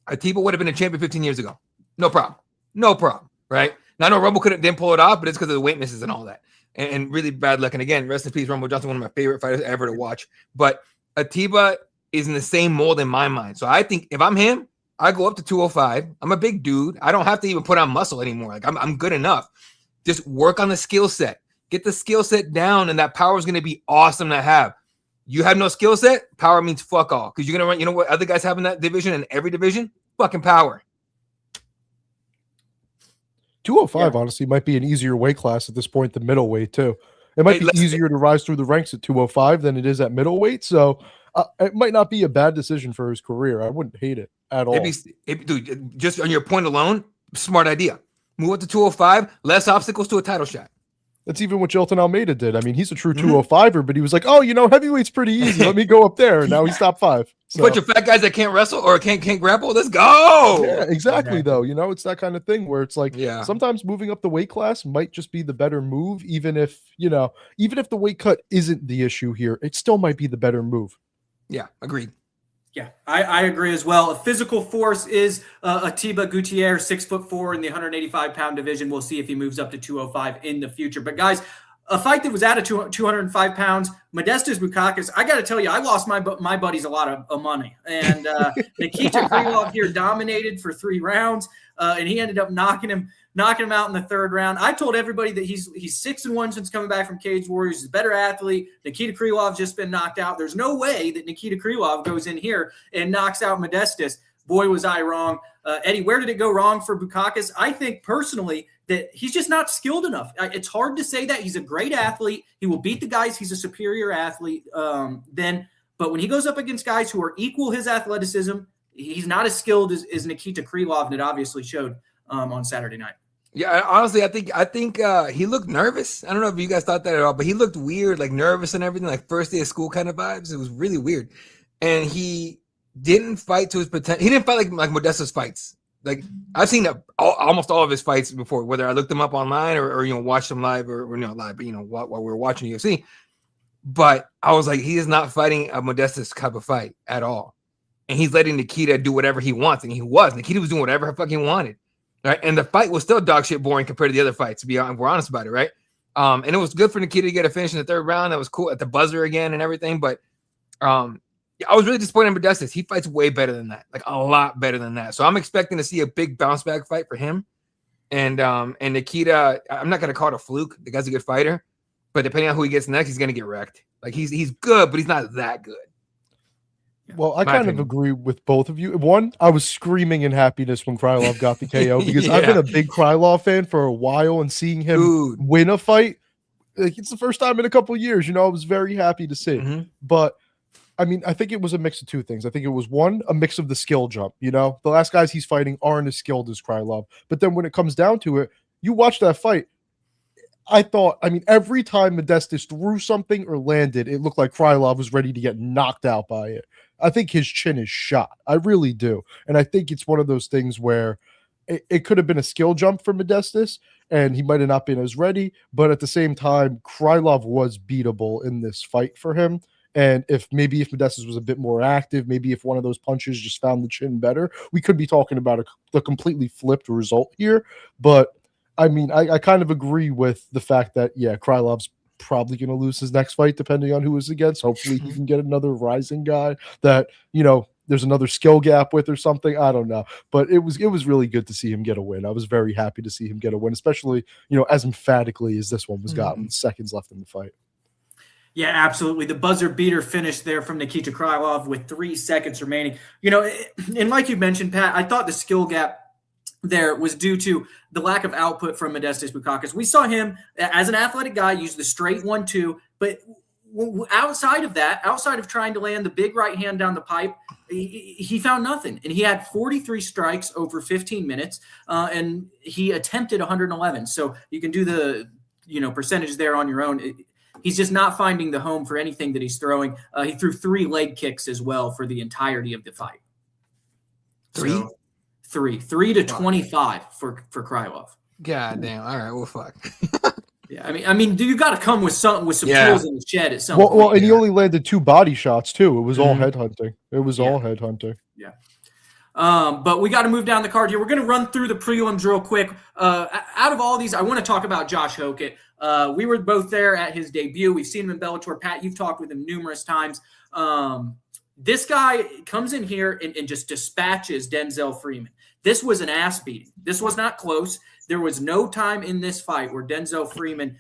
Ateba would have been a champion 15 years ago. No problem. No problem. Right. Now, I know Rumble didn't pull it off, but it's because of the weight misses and all that. And really bad luck. And again, rest in peace, Rumble Johnson, one of my favorite fighters ever to watch. But Ateba is in the same mold in my mind. So I think if I'm him, I go up to 205. I'm a big dude. I don't have to even put on muscle anymore. I'm good enough. Just work on the skill set. Get the skill set down, and that power is going to be awesome to have. You have no skill set, power means fuck all. Because you're going to run, you know what other guys have in that division, in every division? Fucking power. 205, honestly, might be an easier weight class at this point than middleweight, too. It might be easier to rise through the ranks at 205 than it is at middleweight. So it might not be a bad decision for his career. I wouldn't hate it at all. Dude, just on your point alone, smart idea. Move up to 205, less obstacles to a title shot. That's even what Jilton Almeida did. I mean, he's a true 205er, but he was like, oh, heavyweight's pretty easy. Let me go up there. And now he's top 5. So. Bunch of fat guys that can't wrestle or can't grapple. Let's go. Yeah, exactly, though. It's that kind of thing where it's like sometimes moving up the weight class might just be the better move, even if the weight cut isn't the issue here, it still might be the better move. Yeah, agreed. Yeah, I agree as well. A physical force is Ateba Gautier, 6'4" in the 185-pound division. We'll see if he moves up to 205 in the future. But guys, a fight that was at 205 pounds, Modestas Bukauskas. I got to tell you, I lost my buddies a lot of money. And Nikita Krylov here dominated for 3 rounds, and he ended up knocking him out in the 3rd round. I told everybody that he's 6-1 since coming back from Cage Warriors. He's a better athlete. Nikita Krylov just been knocked out. There's no way that Nikita Krylov goes in here and knocks out Modestas. Boy, was I wrong. Eddie, where did it go wrong for Bukauskas? I think personally that he's just not skilled enough. It's hard to say that. He's a great athlete. He will beat the guys. He's a superior athlete. But when he goes up against guys who are equal his athleticism, he's not as skilled as Nikita Krylov, and it obviously showed on Saturday night. Yeah, honestly, I think he looked nervous. I don't know if you guys thought that at all, but he looked weird, like nervous and everything, like first day of school kind of vibes. It was really weird. And he didn't fight to his potential. He didn't fight like Modestas fights. Like I've seen almost all of his fights before, whether I looked them up online or watched them live or not live, but while we were watching UFC. But I was like, he is not fighting a Modestas type of fight at all. And he's letting Nikita do whatever he wants. And Nikita was doing whatever he fucking wanted. Right. And the fight was still dog shit boring compared to the other fights, if we're honest about it, right? And it was good for Nikita to get a finish in the 3rd round. That was cool at the buzzer again and everything. But I was really disappointed in Modestas. He fights way better than that, like a lot better than that. So I'm expecting to see a big bounce back fight for him. And Nikita, I'm not gonna call it a fluke. The guy's a good fighter, but depending on who he gets next, he's gonna get wrecked. Like he's good, but he's not that good. Well, I kind of agree with both of you. One, I was screaming in happiness when Krylov got the KO because I've been a big Krylov fan for a while, and seeing him win a fight, like it's the first time in a couple of years. I was very happy to see. But I mean, I think it was a mix of 2 things. I think it was one, a mix of the skill jump. The last guys he's fighting aren't as skilled as Krylov. But then when it comes down to it, you watch that fight. Every time Modestas threw something or landed, it looked like Krylov was ready to get knocked out by it. I think his chin is shot. I really do. And I think it's one of those things where it could have been a skill jump for Modestas, and he might have not been as ready. But at the same time, Krylov was beatable in this fight for him. And if Modestas was a bit more active, maybe if one of those punches just found the chin better, we could be talking about a completely flipped result here. But I mean, I kind of agree with the fact that, Krylov's probably going to lose his next fight, depending on who is against. Hopefully he can get another rising guy that, there's another skill gap with or something. I don't know. But it was really good to see him get a win. I was very happy to see him get a win, especially, as emphatically as this one was gotten, seconds left in the fight. Yeah, absolutely. The buzzer beater finish there from Nikita Krylov with 3 seconds remaining. And like you mentioned, Pat, I thought the skill gap there was due to the lack of output from Modestas Bukauskas. We saw him as an athletic guy use the straight 1-2, but outside of trying to land the big right hand down the pipe, he found nothing. And he had 43 strikes over 15 minutes, and he attempted 111. So you can do the percentage there on your own. He's just not finding the home for anything that he's throwing. He threw 3 leg kicks as well for the entirety of the fight. 3 to 25 for Krylov. God damn. All right. Well, fuck. Yeah. I mean, you got to come with some tools in the shed at some point. Well, and he only landed 2 body shots too. It was all headhunting. All headhunting. Yeah. But we got to move down the card here. We're going to run through the prelims real quick. Out of all these, I want to talk about Josh Hokett. We were both there at his debut. We've seen him in Bellator. Pat, you've talked with him numerous times. This guy comes in here and just dispatches Denzel Freeman. This was an ass beating. This was not close. There was no time in this fight where Denzel Freeman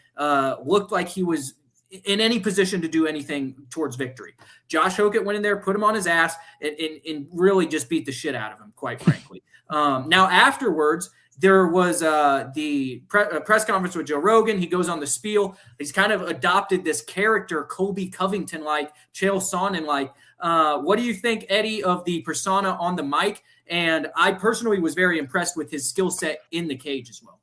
looked like he was in any position to do anything towards victory. Josh Hokett went in there, put him on his ass, and really just beat the shit out of him, quite frankly. Now, afterwards, there was the press conference with Joe Rogan. He goes on the spiel. He's kind of adopted this character, Colby Covington-like, Chael Sonnen-like. What do you think, Eddie, of the persona on the mic? And I personally was very impressed with his skill set in the cage as well.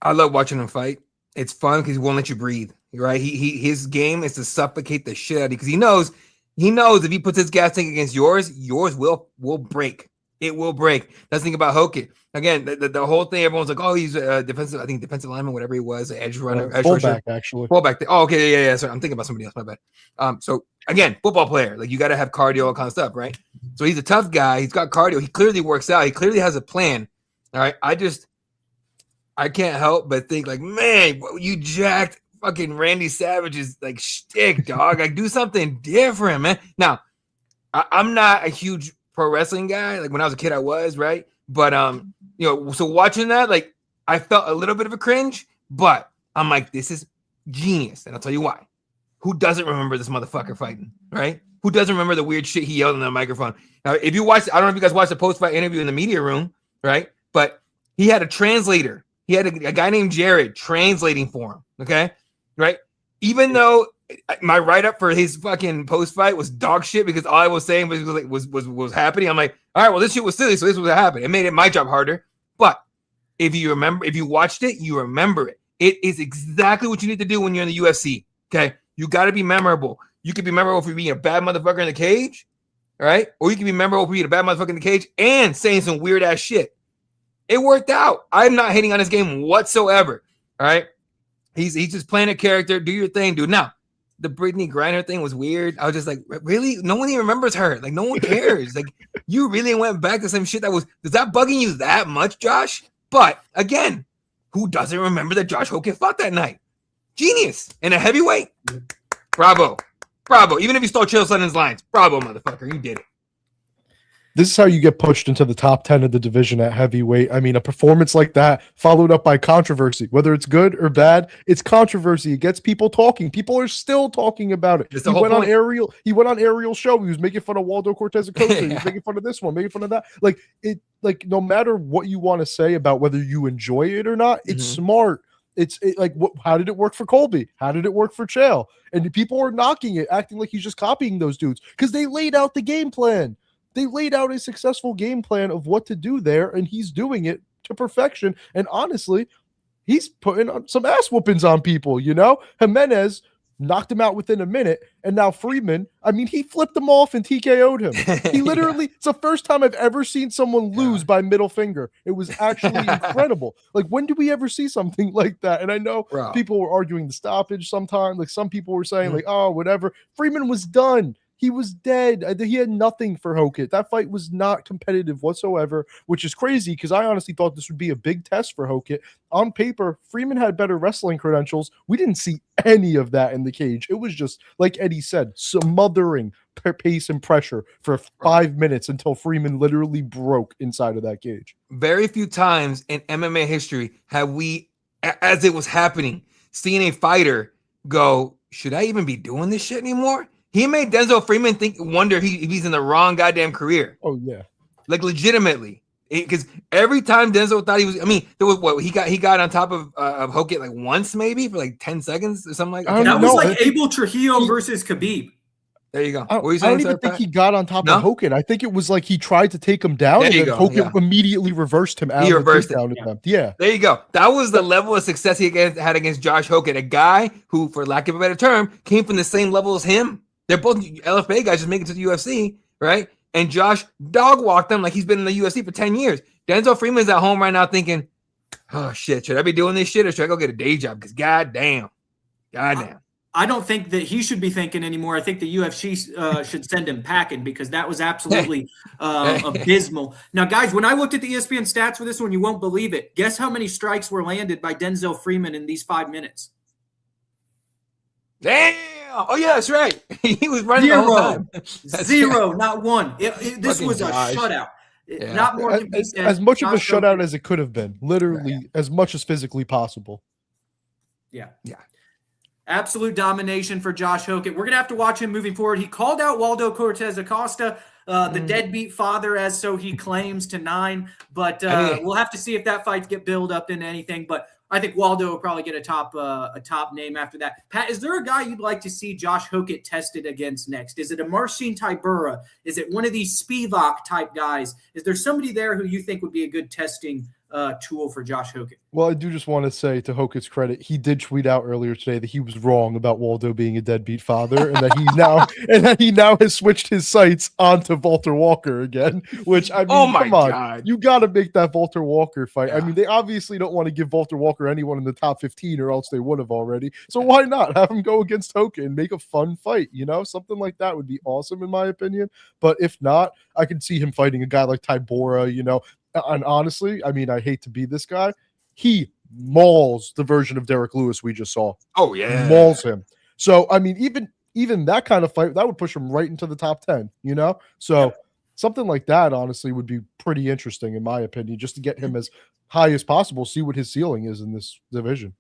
I love watching him fight. It's fun because he won't let you breathe, right? His game is to suffocate the shit out of you because he knows if he puts his gas tank against yours will break. It will break. That's the thing about Hokett. Again, the whole thing, everyone's like, oh, he's a defensive lineman, whatever he was, edge runner, edge fullback, actually. Fullback. Oh, okay, yeah. Sorry, I'm thinking about somebody else. My bad. So again, football player, like you got to have cardio, all kind of stuff, right? So he's a tough guy. He's got cardio. He clearly works out. He clearly has a plan. All right. I can't help but think like, man, you jacked fucking Randy Savage's like shtick, dog. Like do something different, man. Now, I'm not a huge pro wrestling guy. Like when I was a kid, I was, right? But so watching that, like I felt a little bit of a cringe, but I'm like, this is genius. And I'll tell you why. Who doesn't remember this motherfucker fighting, right? Who doesn't remember the weird shit he yelled on the microphone? Now, if you watch, I don't know if you guys watched the post-fight interview in the media room, right? But he had a translator. He had a guy named Jared translating for him, okay? Right? Even though my write-up for his fucking post-fight was dog shit because all I was saying was happening, I'm like, all right, well, this shit was silly, so this was what happened. It made my job harder. But if you watched it, you remember it. It is exactly what you need to do when you're in the UFC, okay? You got to be memorable. You could be memorable for being a bad motherfucker in the cage, all right? Or you can be memorable for being a bad motherfucker in the cage and saying some weird-ass shit. It worked out. I'm not hating on this game whatsoever. All right. He's just playing a character. Do your thing, dude. Now, the Brittany Griner thing was weird. I was just like, really? No one even remembers her. Like, no one cares. Like, you really went back to some shit is that bugging you that much, Josh? But again, who doesn't remember that Josh Hokett fought that night? Genius. And a heavyweight. Bravo. Bravo. Even if you stole Chael Sonnen's lines. Bravo, motherfucker. You did it. This is how you get pushed into the top 10 of the division at heavyweight. I mean, a performance like that followed up by controversy, whether it's good or bad, it's controversy. It gets people talking. People are still talking about it. He went on Ariel's show. He was making fun of Waldo Cortes-Acosta. He was making fun of this one, making fun of that. Like no matter what you want to say about whether you enjoy it or not, it's smart. How did it work for Colby? How did it work for Chael? And people are knocking it, acting like he's just copying those dudes because they laid out the game plan. They laid out a successful game plan of what to do there, and he's doing it to perfection. And honestly, he's putting on some ass whoopings on people, you know? Jimenez knocked him out within a minute, and now Freeman, I mean, he flipped him off and TKO'd him. He literally, it's the first time I've ever seen someone lose by middle finger. It was actually incredible. Like, when do we ever see something like that? And I know people were arguing the stoppage sometimes. Like, some people were saying, like, oh, whatever. Freeman was done. He was dead. He had nothing for Hokett. That fight was not competitive whatsoever, which is crazy because I honestly thought this would be a big test for Hokett. On paper, Freeman had better wrestling credentials. We didn't see any of that in the cage. It was just, like Eddie said, smothering pace and pressure for 5 minutes until Freeman literally broke inside of that cage. Very few times in MMA history have we, as it was happening, seen a fighter go, should I even be doing this shit anymore? He made Denzel Freeman wonder if he's in the wrong goddamn career. Oh yeah, like legitimately, because every time Denzel thought he was, I mean, there was what he got on top of Hokett like once maybe for like 10 seconds or something like that. That was like Abel Trujillo versus Khabib. There you go. I don't even think he got on top of Hokett. I think it was like he tried to take him down, and then Hokett immediately reversed him out. He reversed it. Yeah, there you go. That was the level of success he had against Josh Hokett, a guy who, for lack of a better term, came from the same level as him. They're both LFA guys just making it to the UFC, right? And Josh dog walked them like he's been in the UFC for 10 years. Denzel Freeman's at home right now thinking, oh, shit, should I be doing this shit or should I go get a day job? Because goddamn. I don't think that he should be thinking anymore. I think the UFC should send him packing because that was absolutely abysmal. Now, guys, when I looked at the ESPN stats for this one, you won't believe it. Guess how many strikes were landed by Denzel Freeman in these 5 minutes? Damn! Oh yeah, that's right. He was running the whole time. Zero, not one. This was a shutout. Yeah. Not more can be said. As much of a shutout as it could have been. Literally as much as physically possible. Yeah. Absolute domination for Josh Hokett. We're going to have to watch him moving forward. He called out Waldo Cortes-Acosta, the deadbeat father, as so he claims, to 9. But we'll have to see if that fight get built up into anything. But I think Waldo will probably get a top name after that. Pat, is there a guy you'd like to see Josh Hokett tested against next? Is it a Marcin Tybura? Is it one of these Spivak type guys? Is there somebody there who you think would be a good testing tool for Josh Hokett? Well, I do just want to say, to Hokett's credit, he did tweet out earlier today that he was wrong about Waldo being a deadbeat father, and that he now has switched his sights onto Walter Walker again. Which, I mean, come on, God. You got to make that Walter Walker fight. Yeah. I mean, they obviously don't want to give Walter Walker anyone in the top 15, or else they would have already. So why not have him go against Hokett and make a fun fight? You know, something like that would be awesome in my opinion. But if not, I could see him fighting a guy like Tybura. You know. And honestly, I mean, I hate to be this guy. He mauls the version of Derrick Lewis we just saw. Oh, yeah. Mauls him. So, I mean, even that kind of fight, that would push him right into the top 10, you know? So something like that, honestly, would be pretty interesting, in my opinion, just to get him as high as possible, see what his ceiling is in this division.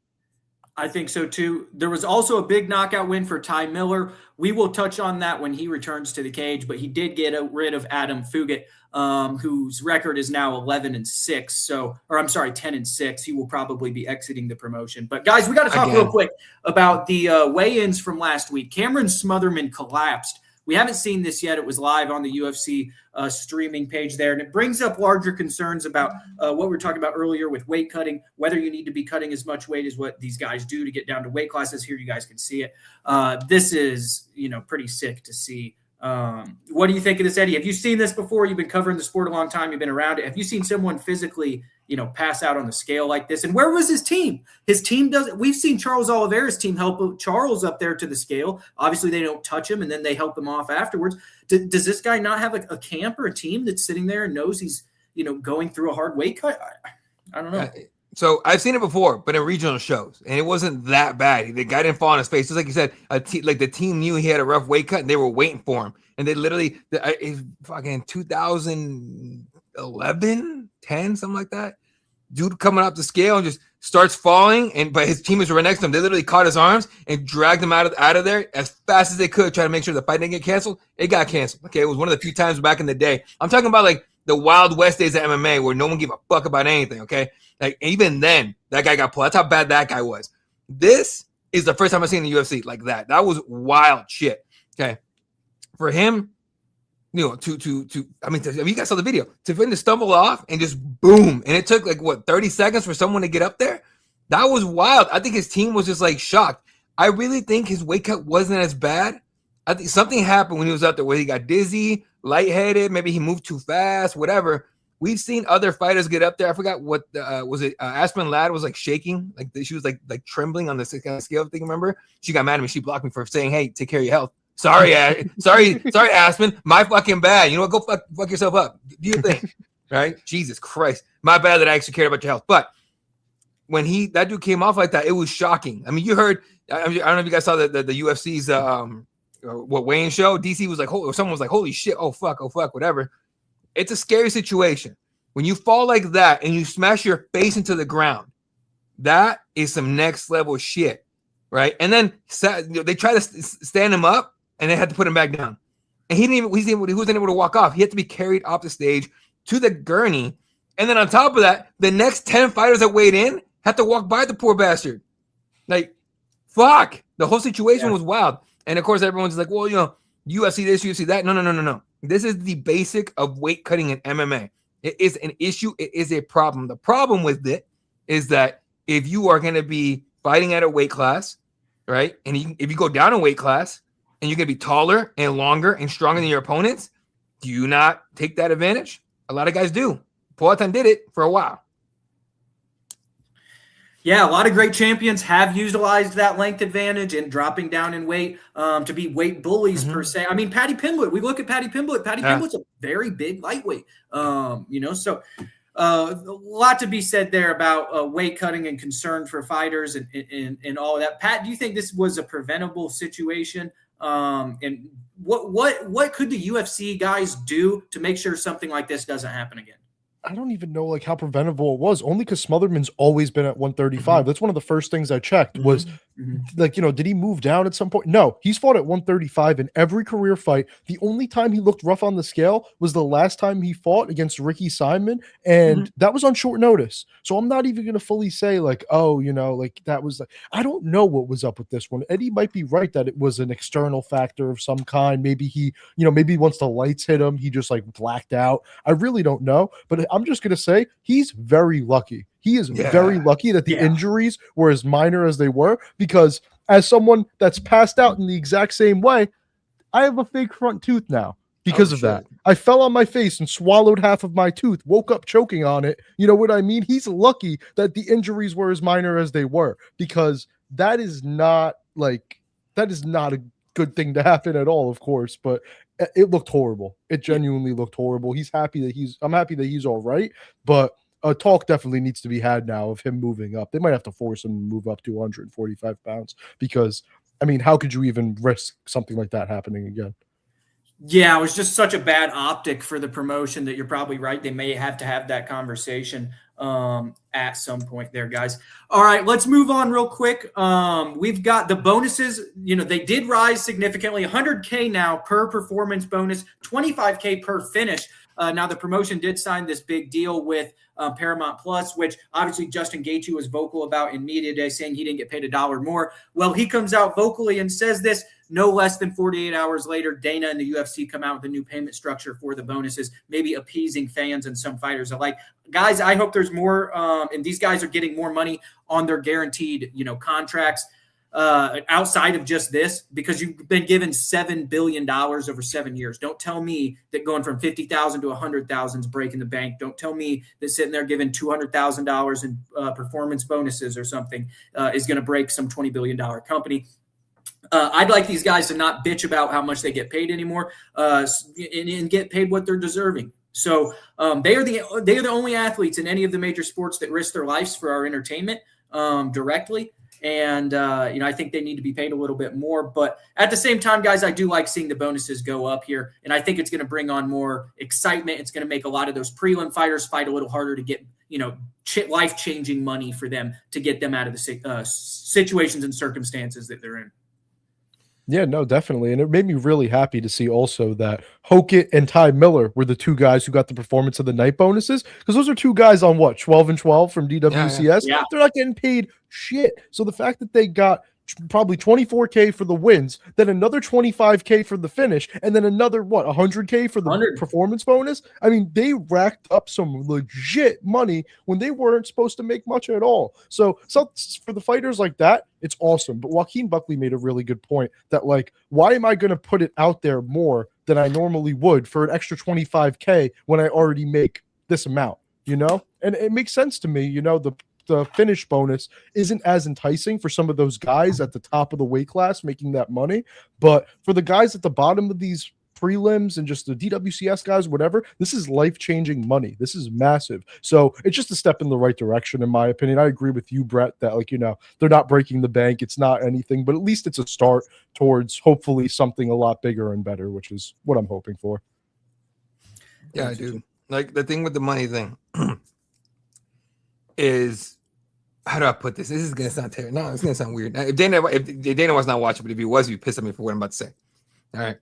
I think so too. There was also a big knockout win for Ty Miller. We will touch on that when he returns to the cage, but he did get rid of Adam Fugit, whose record is now 11-6. So, or I'm sorry, 10-6. He will probably be exiting the promotion. But guys, we got to talk real quick about the weigh-ins from last week. Cameron Smotherman collapsed. We haven't seen this yet. It was live on the UFC streaming page there. And it brings up larger concerns about what we were talking about earlier with weight cutting, whether you need to be cutting as much weight as what these guys do to get down to weight classes. Here you guys can see it. This is, pretty sick to see. What do you think of this, Eddie? Have you seen this before? You've been covering the sport a long time. You've been around it. Have you seen someone physically pass out on the scale like this? And where was his team? His team doesn't. We've seen Charles Oliveira's team help Charles up there to the scale. Obviously, they don't touch him, and then they help him off afterwards. Does this guy not have a camp or a team that's sitting there and knows he's going through a hard weight cut? I don't know. So I've seen it before, but in regional shows, and it wasn't that bad. The guy didn't fall on his face. Just like you said, the team knew he had a rough weight cut, and they were waiting for him. And they literally, fucking 2011, 10, something like that. Dude coming up the scale and just starts falling, but his teammates were right next to him. They literally caught his arms and dragged him out of there as fast as they could, trying to make sure the fight didn't get canceled. It got canceled. Okay, it was one of the few times back in the day. I'm talking about like the Wild West days of MMA where no one gave a fuck about anything. Okay, like even then, that guy got pulled. That's how bad that guy was. This is the first time I've seen the UFC like that. That was wild shit. Okay, for him. You guys saw the video. For him to stumble off and just boom. And it took 30 seconds for someone to get up there? That was wild. I think his team was just shocked. I really think his weight cut wasn't as bad. I think something happened when he was out there where he got dizzy, lightheaded, maybe he moved too fast, whatever. We've seen other fighters get up there. I forgot what was it. Aspen Ladd was shaking. She was trembling on the scale thing, remember? She got mad at me. She blocked me for saying, hey, take care of your health. Sorry, Aspen. My fucking bad. You know what? Go fuck yourself up. Do your thing, right? Jesus Christ. My bad that I actually cared about your health. But when that dude came off like that, it was shocking. I mean, you heard. I don't know if you guys saw the UFC's weigh-in show. DC was someone was like, holy shit, oh fuck, whatever. It's a scary situation when you fall like that and you smash your face into the ground. That is some next level shit, right? And then they try to stand him up. And they had to put him back down. And he wasn't able to walk off. He had to be carried off the stage to the gurney. And then on top of that, the next 10 fighters that weighed in had to walk by the poor bastard. Fuck. The whole situation was wild. And of course, everyone's like, well, UFC this, UFC that. No. This is the basic of weight cutting in MMA. It is an issue. It is a problem. The problem with it is that if you are going to be fighting at a weight class, right? And if you go down a weight class, and you're going to be taller and longer and stronger than your opponents, do you not take that advantage? A lot of guys do. Poatan did it for a while. Yeah, a lot of great champions have utilized that length advantage and dropping down in weight to be weight bullies per se. I mean, Paddy Pimblett, we look at Paddy Pimblett. Paddy Pimblett's a very big lightweight, so a lot to be said there about weight cutting and concern for fighters and all of that. Pat, do you think this was a preventable situation? And what could the UFC guys do to make sure something like this doesn't happen again? I don't even know how preventable it was, only because Smotherman's always been at 135. That's one of the first things I checked was Like, did he move down at some point? No, he's fought at 135 in every career fight. The only time he looked rough on the scale was the last time he fought against Ricky Simon, and that was on short notice. So I'm not even going to fully say like, oh, like that was I don't know what was up with this one. Eddie might be right that it was an external factor of some kind. Maybe he, maybe once the lights hit him, he just like blacked out. I really don't know, but I'm just going to say he's very lucky. He is very lucky that the injuries were as minor as they were, because as someone that's passed out in the exact same way, I have a fake front tooth now because of that. I fell on my face and swallowed half of my tooth, woke up choking on it. You know what I mean? He's lucky that the injuries were as minor as they were, because that is not a good thing to happen at all, of course, but it looked horrible. It genuinely looked horrible. I'm happy that he's all right, but talk definitely needs to be had now of him moving up. They might have to force him to move up to 145 pounds, because, how could you even risk something like that happening again? Yeah, it was just such a bad optic for the promotion that you're probably right. They may have to have that conversation at some point there, guys. All right, let's move on real quick. We've got the bonuses. They did rise significantly, $100K now per performance bonus, $25K per finish. Now, the promotion did sign this big deal with Paramount Plus, which obviously Justin Gaethje was vocal about in media today, saying he didn't get paid $1 more. Well, he comes out vocally and says this no less than 48 hours later. Dana and the UFC come out with a new payment structure for the bonuses, maybe appeasing fans and some fighters alike. Guys, I hope there's more, and these guys are getting more money on their guaranteed, contracts. Outside of just this, because you've been given $7 billion over 7 years. Don't tell me that going from 50,000 to 100,000 is breaking the bank. Don't tell me that sitting there giving $200,000 in performance bonuses or something is going to break some $20 billion company. I'd like these guys to not bitch about how much they get paid anymore, and get paid what they're deserving. So they are the only athletes in any of the major sports that risk their lives for our entertainment directly. And, I think they need to be paid a little bit more. But at the same time, guys, I do like seeing the bonuses go up here. And I think it's going to bring on more excitement. It's going to make a lot of those prelim fighters fight a little harder to get, life-changing money for them to get them out of the situations and circumstances that they're in. Yeah, no, definitely. And it made me really happy to see also that Hokit and Ty Miller were the two guys who got the performance of the night bonuses, because those are two guys on 12 and 12 from DWCS. Yeah. They're not getting paid shit. So the fact that they got probably $24K for the wins, then another $25K for the finish, and then another $100K for the performance bonus. They racked up some legit money when they weren't supposed to make much at all. So for the fighters like that, it's awesome. But Joaquin Buckley made a really good point that, why am I going to put it out there more than I normally would for an extra $25K when I already make this amount, And it makes sense to me, the finish bonus isn't as enticing for some of those guys at the top of the weight class making that money. But for the guys at the bottom of these prelims and just the DWCS guys, whatever, this is life-changing money. This is massive. So it's just a step in the right direction, in my opinion. I agree with you, Brett, that they're not breaking the bank. It's not anything, but at least it's a start towards hopefully something a lot bigger and better, which is what I'm hoping for. Yeah, I do. The thing with the money thing is, how do I put this? This is gonna sound terrible. No, it's gonna sound weird. Now, if Dana was not watching, but if he was, he'd piss at me for what I'm about to say. All right,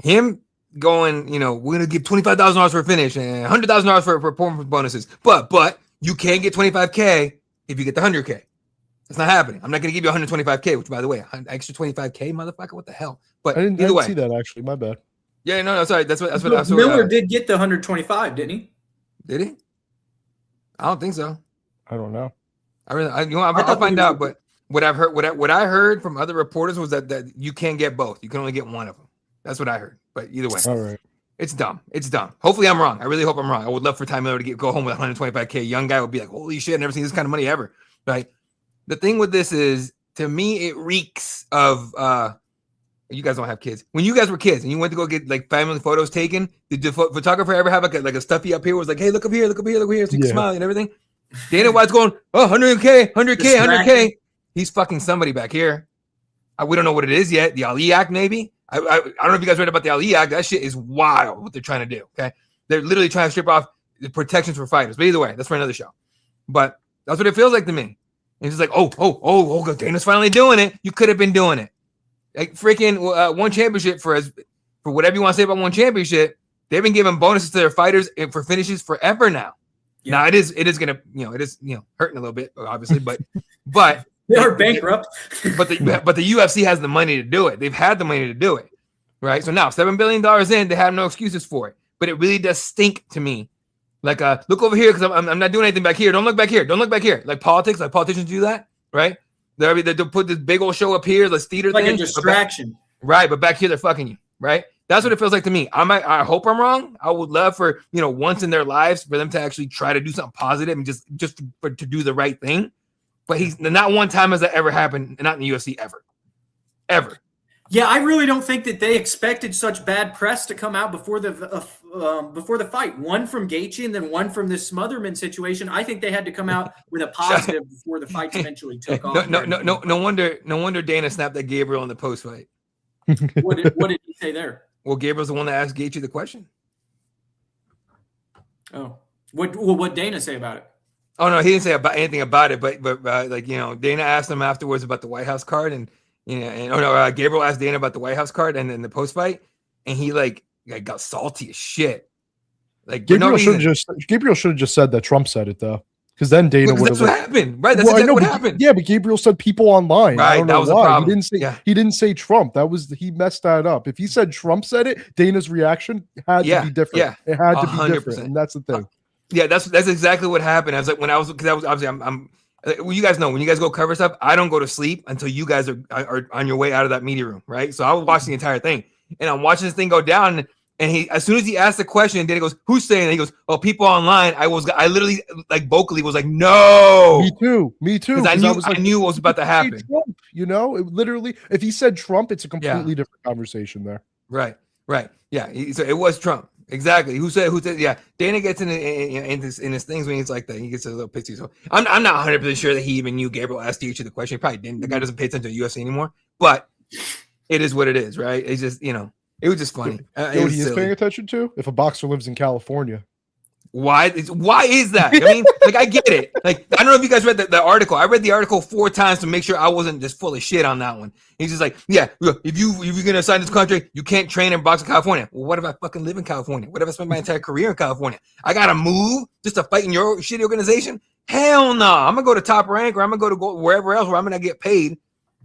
him going, we're gonna give $25,000 for a finish and $100,000 for performance bonuses, but you can't get $25K if you get the $100K. That's not happening. I'm not gonna give you $125K, which, by the way, extra $25K, motherfucker. What the hell? But I didn't see that actually. My bad. Yeah, no, sorry. That's what Miller did get the 125, didn't he? Did he? I don't think so. I don't know. I'll find out. But what I heard from other reporters was that you can't get both. You can only get one of them. That's what I heard. But either way, all right, it's dumb. It's dumb. Hopefully, I'm wrong. I really hope I'm wrong. I would love for Ty Miller to go home with 125K. Young guy would be like, holy shit, I've never seen this kind of money ever. Right? The thing with this is, to me, it reeks of. You guys don't have kids. When you guys were kids and you went to go get family photos taken, did the photographer ever have a stuffy up here? Was like, hey, look up here, so you can smile and everything. Dana White's going, 100K, 100K. He's fucking somebody back here. We don't know what it is yet. The Ali Act, maybe. I don't know if you guys read about the Ali Act. That shit is wild what they're trying to do. Okay, they're literally trying to strip off the protections for fighters. But either way, that's for another show. But that's what it feels like to me. And it's like, oh, Dana's finally doing it. You could have been doing it. Like freaking one championship for whatever you want to say about one championship. They've been giving bonuses to their fighters for finishes forever now. Yeah. Now it is gonna, hurting a little bit, obviously, but they are bankrupt. but the UFC has the money to do it. They've had the money to do it, right? So now $7 billion in, they have no excuses for it. But it really does stink to me. Like, look over here because I'm not doing anything back here. Don't look back here. Don't look back here. Like politics, like politicians do that, right? They'll put this big old show up here, this theater like thing, a distraction, right? But back here they're fucking you, right? That's what it feels like to me. I hope I'm wrong. I would love for, once in their lives for them to actually try to do something positive and just to do the right thing. But he's not one time has that ever happened, not in the UFC ever. Yeah, I really don't think that they expected such bad press to come out before the fight. One from Gaethje and then one from this Smotherman situation. I think they had to come out with a positive before the fights eventually took off. No wonder Dana snapped at Gabriel in the post fight. What did he say there? Well, Gabriel's the one that asked Gaethje the question. Oh, what Dana say about it? Oh no, he didn't say anything about it. But Dana asked him afterwards about the White House card, and Gabriel asked Dana about the White House card, and then the post fight, and he got salty as shit. Like Gabriel should have just said that Trump said it though. Because then Dana would have. That's what happened, right? That's exactly what happened. Yeah, but Gabriel said people online. Right, I don't know that was why. the problem. He didn't say Trump. He messed that up. If he said Trump said it, Dana's reaction had to be different. Yeah, it had to be 100%. Different, and that's the thing. Yeah, that's exactly what happened. I was like, because I was obviously I'm well, you guys know when you guys go cover stuff, I don't go to sleep until you guys are on your way out of that media room, right? So I was watching the entire thing, and I'm watching this thing go down. And he, as soon as he asked the question, then he goes, "Who's saying that?" He goes, "Oh, people online." I literally vocally was like, "No." Me too. Because I knew what was about to happen. Trump, it literally, if he said Trump, it's a completely different conversation there. Right. Yeah. So it was Trump. Exactly. Who said? Yeah. Dana gets in his things when he's like that. He gets a little pissy. So I'm not 100% sure that he even knew Gabriel asked each of the question. He probably didn't. The guy doesn't pay attention to UFC anymore. But it is what it is, right? It's just it was just funny. He is paying attention to if a boxer lives in California. Why is that? I mean, I get it. I don't know if you guys read the article. I read the article 4 times to make sure I wasn't just full of shit on that one. He's just like, yeah, if you're gonna sign this contract, you can't train and box in California. Well, what if I fucking live in California? What if I spend my entire career in California? I gotta move just to fight in your shitty organization? Hell no. I'm gonna go to Top Rank, or I'm gonna go wherever else where I'm gonna get paid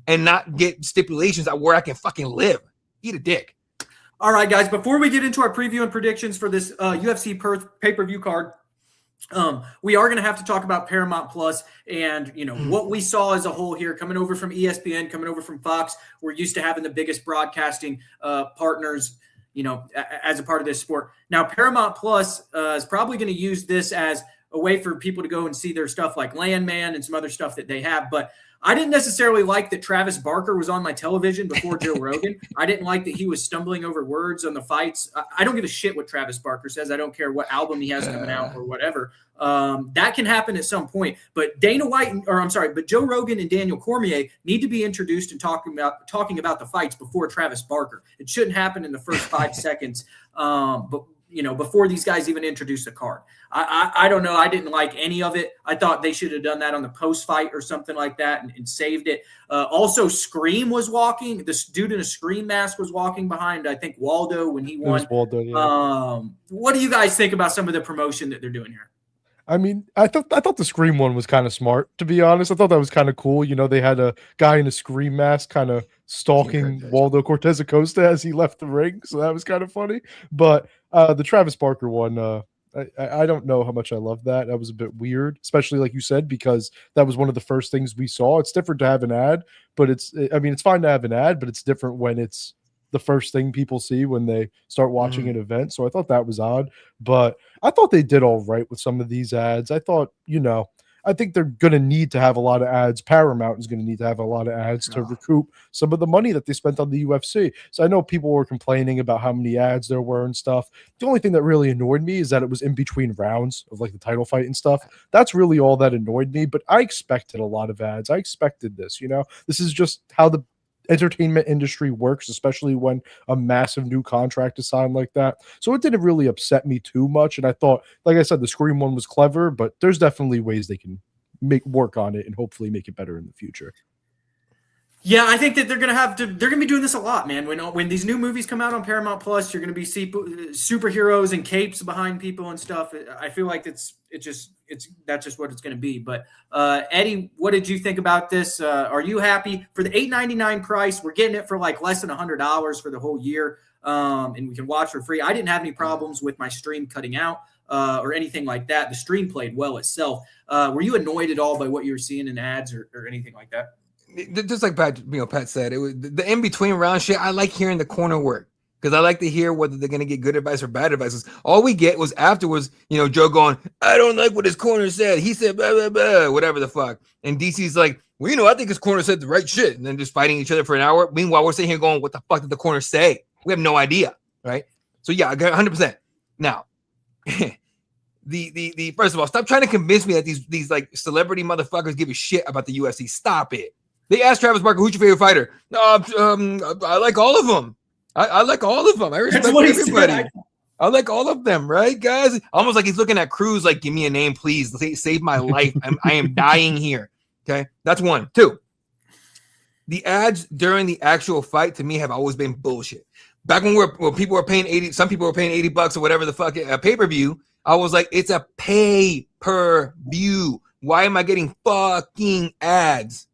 and not get stipulations where I can fucking live. Eat a dick. All right, guys, before we get into our preview and predictions for this UFC pay-per-view card, we are going to have to talk about Paramount Plus and, what we saw as a whole here coming over from ESPN, coming over from Fox. We're used to having the biggest broadcasting partners, as a part of this sport. Now, Paramount Plus is probably going to use this as a way for people to go and see their stuff like Landman and some other stuff that they have, but I didn't necessarily like that Travis Barker was on my television before Joe Rogan. I didn't like that he was stumbling over words on the fights. I don't give a shit what Travis Barker says. I don't care what album he has coming out or whatever. That can happen at some point. But but Joe Rogan and Daniel Cormier need to be introduced and talking about the fights before Travis Barker. It shouldn't happen in the first 5 seconds. But before these guys even introduce the card. I don't know. I didn't like any of it. I thought they should have done that on the post-fight or something like that and saved it. Also, Scream was walking. This dude in a Scream mask was walking behind, I think, Waldo when he won. Waldo, yeah. What do you guys think about some of the promotion that they're doing here? I mean, I thought the Scream one was kind of smart, to be honest. I thought that was kind of cool. They had a guy in a Scream mask kind of stalking Waldo Cortes-Acosta as he left the ring, so that was kind of funny. But the Travis Barker one, I don't know how much I love that. That was a bit weird, especially like you said, because that was one of the first things we saw. It's different to have an ad, but it's fine to have an ad, but it's different when it's the first thing people see when they start watching an event. So I thought that was odd, but I thought they did all right with some of these ads. I thought, I think they're going to need to have a lot of ads. Paramount is going to need to have a lot of ads to recoup some of the money that they spent on the UFC. So I know people were complaining about how many ads there were and stuff. The only thing that really annoyed me is that it was in between rounds of the title fight and stuff. That's really all that annoyed me, but I expected a lot of ads. I expected this, this is just how the entertainment industry works, especially when a massive new contract is signed like that. So it didn't really upset me too much. And I thought, like I said, the Scream one was clever, but there's definitely ways they can work on it and hopefully make it better in the future. Yeah, I think that they're gonna be doing this a lot, man. When these new movies come out on Paramount Plus, you're gonna be superheroes and capes behind people and stuff. I feel like that's just what it's gonna be. But Eddie, what did you think about this? Are you happy for the $8.99 price? We're getting it for like less than $100 for the whole year, and we can watch for free. I didn't have any problems with my stream cutting out or anything like that. The stream played well itself. Were you annoyed at all by what you were seeing in ads or anything like that? Just like Pat said, it was the in between round shit. I like hearing the corner work because I like to hear whether they're gonna get good advice or bad advice. All we get was afterwards, Joe going, "I don't like what his corner said. He said blah blah blah, whatever the fuck." And DC's like, "Well, I think his corner said the right shit," and then just fighting each other for an hour. Meanwhile, we're sitting here going, "What the fuck did the corner say?" We have no idea, right? So yeah, I got 100%. Now, the first of all, stop trying to convince me that these like celebrity motherfuckers give a shit about the UFC. Stop it. They asked Travis Barker, "Who's your favorite fighter?" I like all of them. I like all of them. I respect everybody. I like all of them, right, guys? Almost like he's looking at Cruz like, "Give me a name, please. Save my life. I am dying here." Okay, that's one. Two, the ads during the actual fight to me have always been bullshit. Back when people were paying some people were paying $80 or whatever the fuck a pay-per-view. I was like, it's a pay-per-view. Why am I getting fucking ads?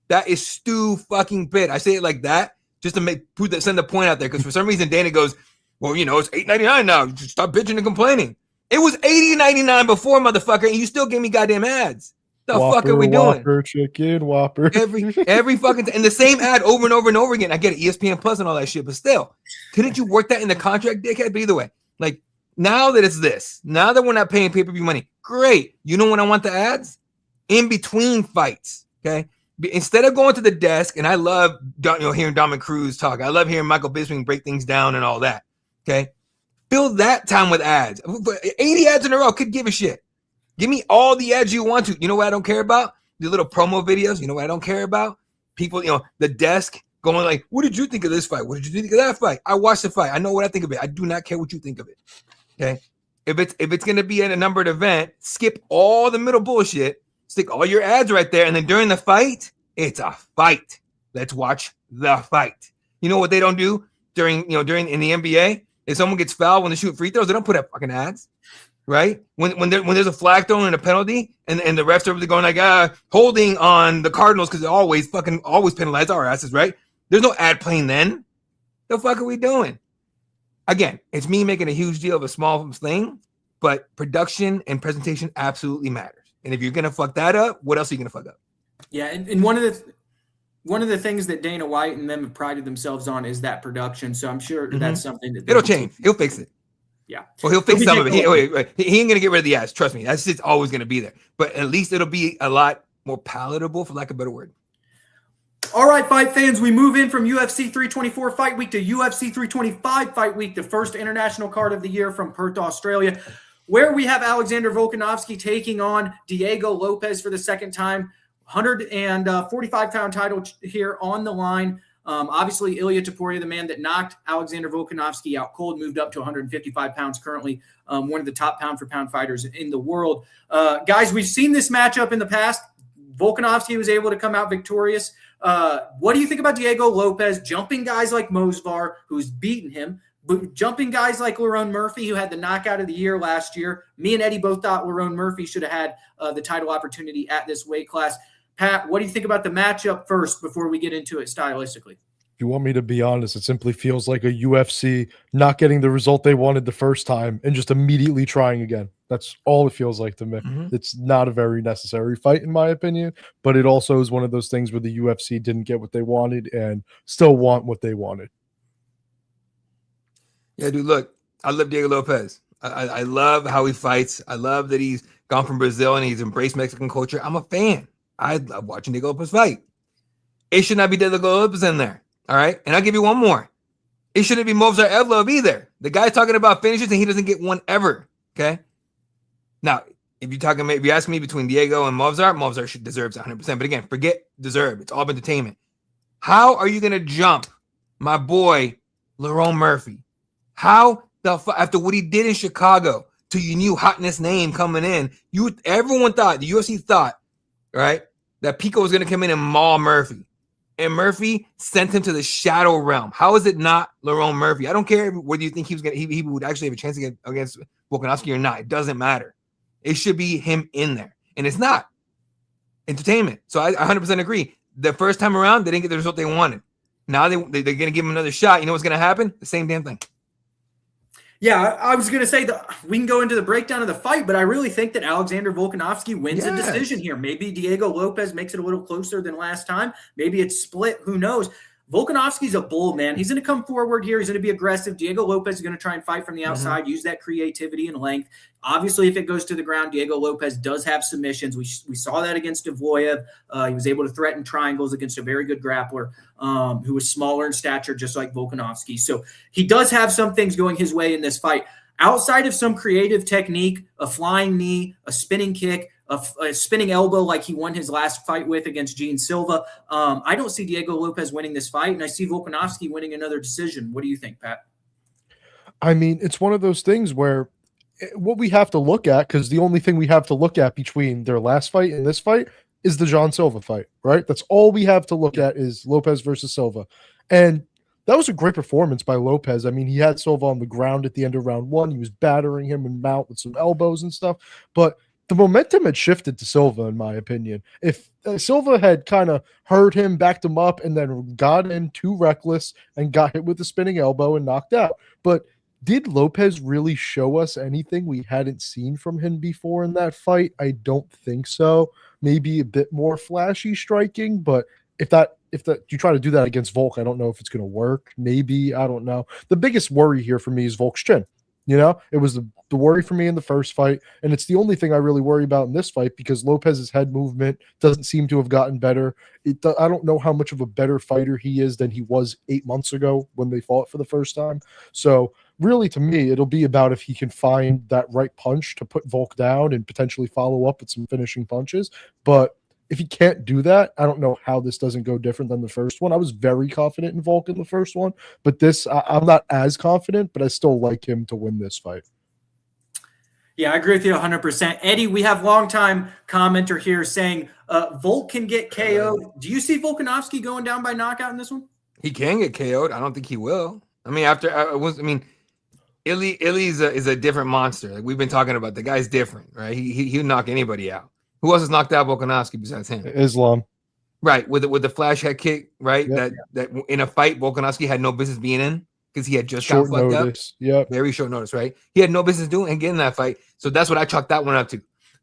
That is fucking bit. I say it like that just to send the point out there because for some reason Dana goes, "Well, it's $8.99 now. Just stop bitching and complaining." It was $80.99 before, motherfucker, and you still gave me goddamn ads. The Whopper, fuck are we doing? Whopper, chicken, Whopper. Every fucking and the same ad over and over and over again. I get it, ESPN Plus and all that shit, but still, couldn't you work that in the contract, dickhead? But either way, like now that it's this, now that we're not paying pay-per-view money, great. You know when I want the ads? In between fights, okay? Instead of going to the desk, and I love hearing Dominic Cruz talk. I love hearing Michael Bisping break things down and all that. Okay, fill that time with ads. 80 ads in a row. Could give a shit. Give me all the ads you want to. You know what I don't care about? The little promo videos. You know what I don't care about? People, the desk going like, "What did you think of this fight? What did you think of that fight?" I watched the fight. I know what I think of it. I do not care what you think of it. Okay, if it's gonna be in a numbered event, skip all the middle bullshit. Stick all your ads right there, and then during the fight, it's a fight. Let's watch the fight. You know what they don't do during in the NBA? If someone gets fouled when they shoot free throws, they don't put up fucking ads, right? When there's a flag thrown and a penalty, and the refs are really going like holding on the Cardinals because they always penalize our asses, right? There's no ad playing then. The fuck are we doing? Again, it's me making a huge deal of a small thing, but production and presentation absolutely matters. And if you're gonna fuck that up, what else are you gonna fuck up? Yeah, and one of the things that Dana White and them have prided themselves on is that production. So I'm sure that's something that it'll change. He'll fix it. Yeah. Well, he'll fix some of it. He ain't gonna get rid of the ads. Trust me, that's just always gonna be there. But at least it'll be a lot more palatable, for lack of a better word. All right, fight fans, we move in from UFC 324 fight week to UFC 325 fight week, the first international card of the year from Perth, Australia, where we have Alexander Volkanovski taking on Diego Lopez for the second time. 145-pound title here on the line. Obviously, Ilia Topuria, the man that knocked Alexander Volkanovski out cold, moved up to 155 pounds currently, one of the top pound-for-pound fighters in the world. Guys, we've seen this matchup in the past. Volkanovski was able to come out victorious. What do you think about Diego Lopez jumping guys like Mosvar, who's beaten him, but jumping guys like Lerone Murphy, who had the knockout of the year last year? Me and Eddie both thought Lerone Murphy should have had the title opportunity at this weight class. Pat, what do you think about the matchup first before we get into it stylistically? If you want me to be honest, it simply feels like a UFC not getting the result they wanted the first time and just immediately trying again. That's all it feels like to me. It's not a very necessary fight, in my opinion, but it also is one of those things where the UFC didn't get what they wanted and still want what they wanted. Yeah, dude, look, I love Diego Lopez. I love how he fights. I love that he's gone from Brazil and he's embraced Mexican culture. I'm a fan. I love watching Diego Lopez fight. It should not be Diego Lopez in there. All right. And I'll give you one more. It shouldn't be Movsar Evlov either. The guy's talking about finishes and he doesn't get one ever. Okay. Now, if you ask me between Diego and Movsar deserves 100%. But again, forget deserve. It's all entertainment. How are you going to jump my boy, Lerone Murphy? How after what he did in Chicago to your new hotness name coming in, everyone thought, the UFC thought, right? That Pico was going to come in and maul Murphy. And Murphy sent him to the shadow realm. How is it not Lerone Murphy? I don't care whether you think he would actually have a chance against Volkanovski or not. It doesn't matter. It should be him in there. And it's not. Entertainment. So I 100% agree. The first time around, they didn't get the result they wanted. Now they're going to give him another shot. You know what's going to happen? The same damn thing. Yeah, I was going to say that we can go into the breakdown of the fight, but I really think that Alexander Volkanovski wins a decision here. Maybe Diego Lopez makes it a little closer than last time. Maybe it's split. Who knows? Volkanovski's a bull, man. He's going to come forward here. He's going to be aggressive. Diego Lopez is going to try and fight from the outside, use that creativity and length. Obviously, if it goes to the ground, Diego Lopez does have submissions. We saw that against Dvojev. He was able to threaten triangles against a very good grappler who was smaller in stature, just like Volkanovski. So he does have some things going his way in this fight. Outside of some creative technique, a flying knee, a spinning kick, a spinning elbow like he won his last fight with against Gene Silva, I don't see Diego Lopez winning this fight, and I see Volkanovski winning another decision. What do you think, Pat? I mean, it's one of those things where what we have to look at, because the only thing we have to look at between their last fight and this fight is the John Silva fight, right? That's all we have to look at is Lopez versus Silva. And that was a great performance by Lopez. I mean, he had Silva on the ground at the end of round one. He was battering him and mount with some elbows and stuff. But the momentum had shifted to Silva, in my opinion. If Silva had kind of heard him, backed him up, and then got in too reckless and got hit with a spinning elbow and knocked out. But did Lopez really show us anything we hadn't seen from him before in that fight? I don't think so. Maybe a bit more flashy striking, but if you try to do that against Volk, I don't know if it's going to work. Maybe, I don't know. The biggest worry here for me is Volk's chin. You know, it was the worry for me in the first fight, and it's the only thing I really worry about in this fight because Lopez's head movement doesn't seem to have gotten better. I don't know how much of a better fighter he is than he was 8 months ago when they fought for the first time. So really, to me, it'll be about if he can find that right punch to put Volk down and potentially follow up with some finishing punches. But if he can't do that, I don't know how this doesn't go different than the first one. I was very confident in Volk in the first one, but this, I'm not as confident, but I still like him to win this fight. Yeah, I agree with you 100%. Eddie, we have longtime commenter here saying Volk can get KO'd. Do you see Volkanovski going down by knockout in this one? He can get KO'd. I don't think he will. I mean, Illy is a different monster. Like we've been talking about, the guy's different, right? He'll knock anybody out. Who else has knocked out Volkanovski besides him? Islam. Right, with the flash head kick, right? Yep. That in a fight Volkanovski had no business being in because he had just got fucked up. Yep. Very short notice, right? He had no business doing and getting that fight. So that's what I chalked that one up to.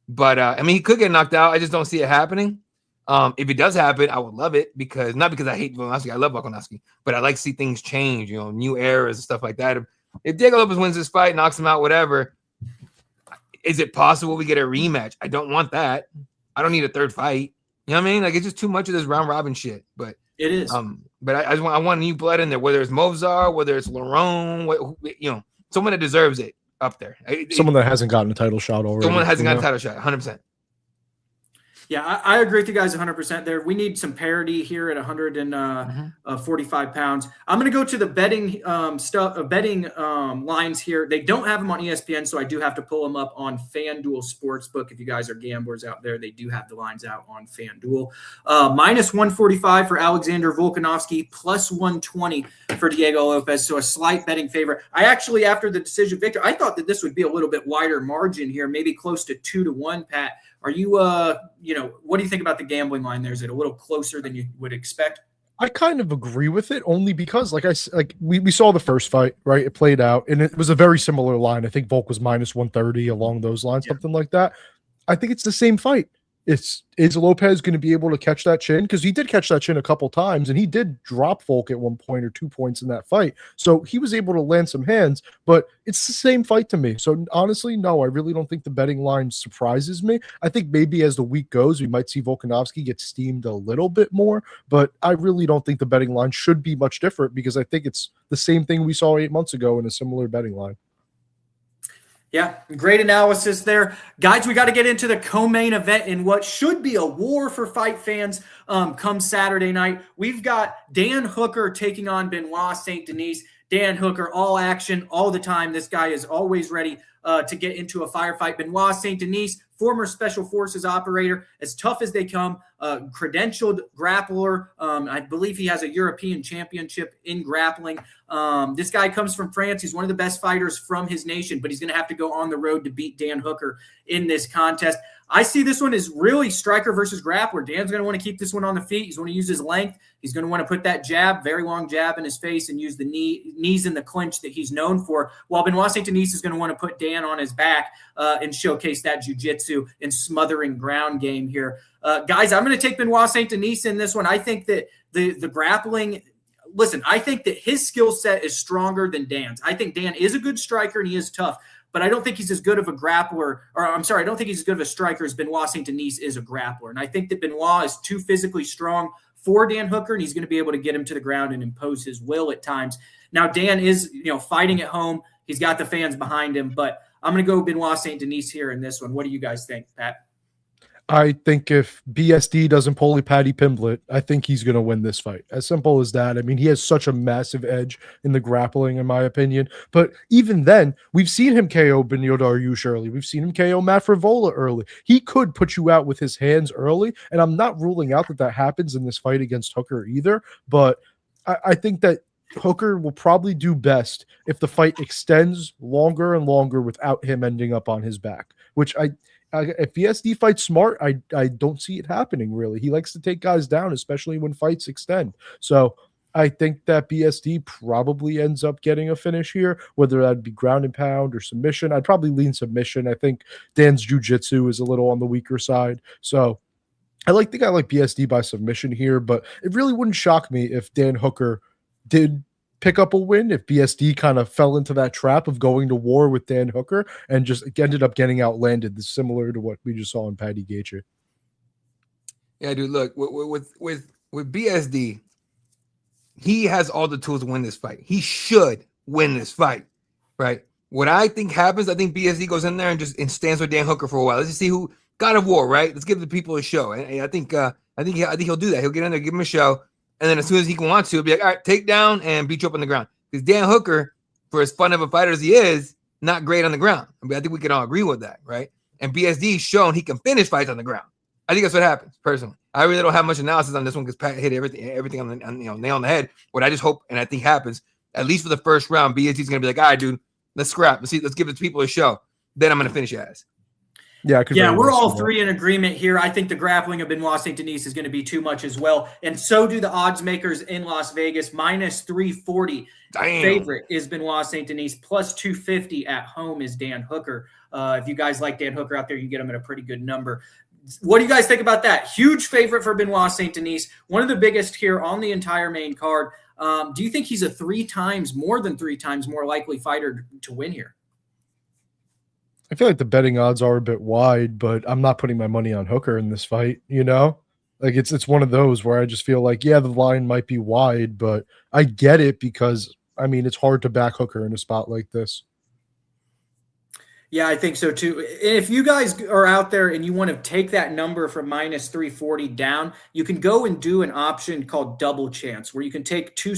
But I mean, he could get knocked out. I just don't see it happening. If it does happen, I would love it not because I hate Volkanovski. I love Volkanovski, but I like to see things change, you know, new eras and stuff like that. If Diego Lopez wins this fight, knocks him out, whatever, is it possible we get a rematch? I don't want that. I don't need a third fight. You know what I mean? Like, it's just too much of this round robin shit. But it is. But I want new blood in there, whether it's Movzar, whether it's Lerone, you know, someone that deserves it up there. Someone that hasn't gotten a title shot already. Someone that hasn't gotten a title shot, 100%. Yeah, I agree with you guys 100% there. We need some parity here at 145 pounds. I'm going to go to the betting lines here. They don't have them on ESPN, so I do have to pull them up on FanDuel Sportsbook. If you guys are gamblers out there, they do have the lines out on FanDuel. Minus 145 for Alexander Volkanovski, plus 120 for Diego Lopez, so a slight betting favorite. I actually, after the decision victory, I thought that this would be a little bit wider margin here, maybe close to 2-1, Pat. Are you, what do you think about the gambling line there? Is it a little closer than you would expect? I kind of agree with it only because, we saw the first fight, right? It played out, and it was a very similar line. I think Volk was minus 130 along those lines, something like that. I think it's the same fight. Is Lopez going to be able to catch that chin? Because he did catch that chin a couple times, and he did drop Volk at 1 point or 2 points in that fight. So he was able to land some hands, but it's the same fight to me. So honestly, no, I really don't think the betting line surprises me. I think maybe as the week goes, we might see Volkanovski get steamed a little bit more, but I really don't think the betting line should be much different because I think it's the same thing we saw 8 months ago in a similar betting line. Yeah, great analysis there. Guys, we got to get into the co-main event in what should be a war for fight fans come Saturday night. We've got Dan Hooker taking on Benoit Saint Denis. Dan Hooker, all action, all the time. This guy is always ready to get into a firefight. Benoit Saint-Denis, former Special Forces operator, as tough as they come, credentialed grappler. I believe he has a European championship in grappling. This guy comes from France. He's one of the best fighters from his nation, but he's going to have to go on the road to beat Dan Hooker in this contest. I see this one as really striker versus grappler. Dan's going to want to keep this one on the feet. He's going to use his length. He's going to want to put that jab, very long jab in his face, and use the knees in the clinch that he's known for, while Benoit Saint-Denis is going to want to put Dan on his back and showcase that jiu-jitsu and smothering ground game here. Guys, I'm going to take Benoit Saint-Denis in this one. I think that the grappling – listen, I think that his skill set is stronger than Dan's. I think Dan is a good striker and he is tough, but I don't think he's as good of a grappler, or I'm sorry, I don't think he's as good of a striker as Benoit Saint-Denis is a grappler. And I think that Benoit is too physically strong for Dan Hooker, and he's going to be able to get him to the ground and impose his will at times. Now, Dan is, fighting at home. He's got the fans behind him, but I'm going to go Benoit Saint-Denis here in this one. What do you guys think, Pat? I think if BSD doesn't pull Paddy Pimblett, I think he's going to win this fight. As simple as that. I mean, he has such a massive edge in the grappling, in my opinion. But even then, we've seen him KO Beneil Dariush early. We've seen him KO Matt Frivola early. He could put you out with his hands early, and I'm not ruling out that happens in this fight against Hooker either. But I think that Hooker will probably do best if the fight extends longer and longer without him ending up on his back, which if BSD fights smart, I don't see it happening, really. He likes to take guys down, especially when fights extend. So I think that BSD probably ends up getting a finish here, whether that'd be ground and pound or submission. I'd probably lean submission. I think Dan's jiu-jitsu is a little on the weaker side. So I think I like BSD by submission here, but it really wouldn't shock me if Dan Hooker did pick up a win, if BSD kind of fell into that trap of going to war with Dan Hooker and just ended up getting outlanded, similar to what we just saw in Paddy Gauthier. Yeah, dude, look, with BSD, he has all the tools to win this fight. He should win this fight, right? What I think happens, I think BSD goes in there and stands with Dan Hooker for a while. Let's just see who God of War, right? Let's give the people a show. And I think he'll do that. He'll get in there, give him a show. And then as soon as he wants to, he'll be like, all right, take down and beat you up on the ground. Because Dan Hooker, for as fun of a fighter as he is, not great on the ground. I mean, I think we can all agree with that, right? And BSD's shown he can finish fights on the ground. I think that's what happens, personally. I really don't have much analysis on this one because Pat hit everything on the nail on the head. What I just hope and I think happens, at least for the first round, BSD's going to be like, all right, dude, let's scrap. Let's give the people a show. Then I'm going to finish your ass. Yeah, we're all three in agreement here. I think the grappling of Benoit Saint-Denis is going to be too much as well. And so do the odds makers in Las Vegas. Minus 340. Damn. Favorite is Benoit Saint-Denis. Plus 250 at home is Dan Hooker. If you guys like Dan Hooker out there, you can get him at a pretty good number. What do you guys think about that? Huge favorite for Benoit Saint-Denis. One of the biggest here on the entire main card. Do you think he's a more than three times more likely fighter to win here? I feel like the betting odds are a bit wide, but I'm not putting my money on Hooker in this fight, Like it's one of those where I just feel like, yeah, the line might be wide, but I get it because, I mean, it's hard to back Hooker in a spot like this. Yeah, I think so too. If you guys are out there and you want to take that number from minus 340 down, you can go and do an option called double chance, where you can take two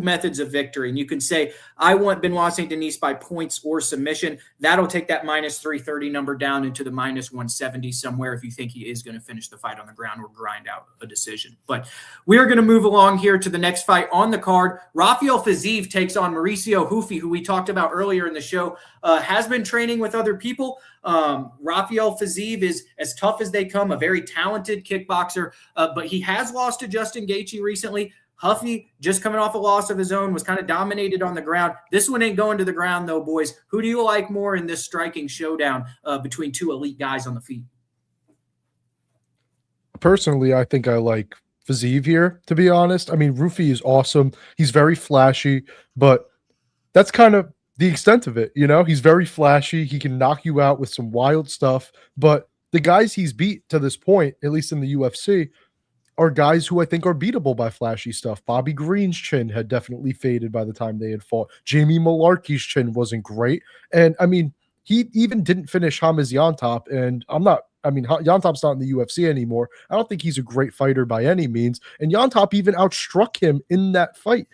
methods of victory. And you can say, I want Benoit Saint-Denis by points or submission. That'll take that minus 330 number down into the minus 170 somewhere if you think he is going to finish the fight on the ground or grind out a decision. But we are going to move along here to the next fight on the card. Rafael Fiziev takes on Mauricio Hufi, who we talked about earlier in the show, has been training with other people. Rafael Fiziev is as tough as they come, a very talented kickboxer, but he has lost to Justin Gaethje recently. Huffy, just coming off a loss of his own, was kind of dominated on the ground. This one ain't going to the ground, though, boys. Who do you like more in this striking showdown between two elite guys on the feet? Personally, I think I like Fiziev here, to be honest. I mean, Rufi is awesome. He's very flashy, but that's kind of the extent of it. He's very flashy. He can knock you out with some wild stuff, but the guys he's beat to this point, at least in the UFC, are guys who I think are beatable by flashy stuff. Bobby Green's chin had definitely faded by the time they had fought. Jamie Malarkey's chin wasn't great. And I mean, he even didn't finish Hamaz Yantop. And Yantop's not in the UFC anymore. I don't think he's a great fighter by any means. And Yantop even outstruck him in that fight.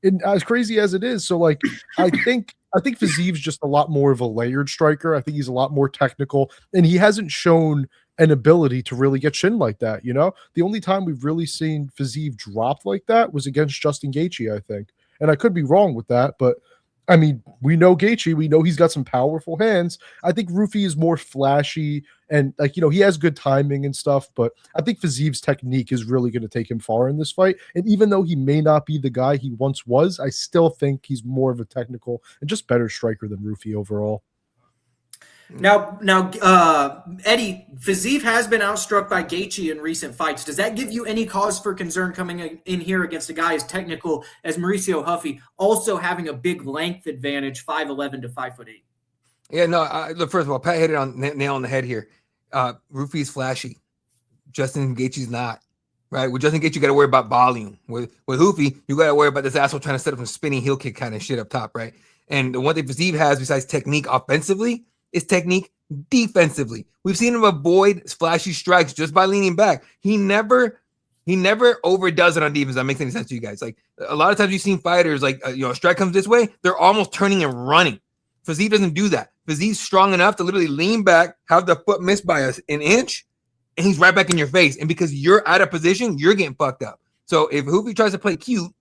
And as crazy as it is. So I think I think Fiziv's just a lot more of a layered striker. I think he's a lot more technical, and he hasn't shown an ability to really get shin like that. The only time we've really seen Fiziv drop like that was against Justin Gaethje, I think. And I could be wrong with that, but I mean, we know Gaethje, we know he's got some powerful hands. I think Rufi is more flashy and he has good timing and stuff, but I think Fiziv's technique is really going to take him far in this fight. And even though he may not be the guy he once was, I still think he's more of a technical and just better striker than Rufi overall. Now, Eddie, Fiziev has been outstruck by Gaethje in recent fights. Does that give you any cause for concern coming in here against a guy as technical as Mauricio Huffy, also having a big length advantage, 5'11" to 5'8"? Yeah, no. Look, first of all, Pat hit it on nail on the head here. Rufi's flashy. Justin Gaethje's not. Right? With Justin Gaethje, you got to worry about volume. With Hufi, you got to worry about this asshole trying to set up some spinning heel kick kind of shit up top, right? And the one thing Fiziev has besides technique offensively is technique defensively. We've seen him avoid flashy strikes just by leaning back. He never overdoes it on defense. That makes any sense to you guys? Like a lot of times you've seen fighters a strike comes this way, they're almost turning and running. Fiziev doesn't do that. Fiziev's strong enough to literally lean back, have the foot missed by an inch, and he's right back in your face. And because you're out of position, you're getting fucked up. So if Hufi tries to play cute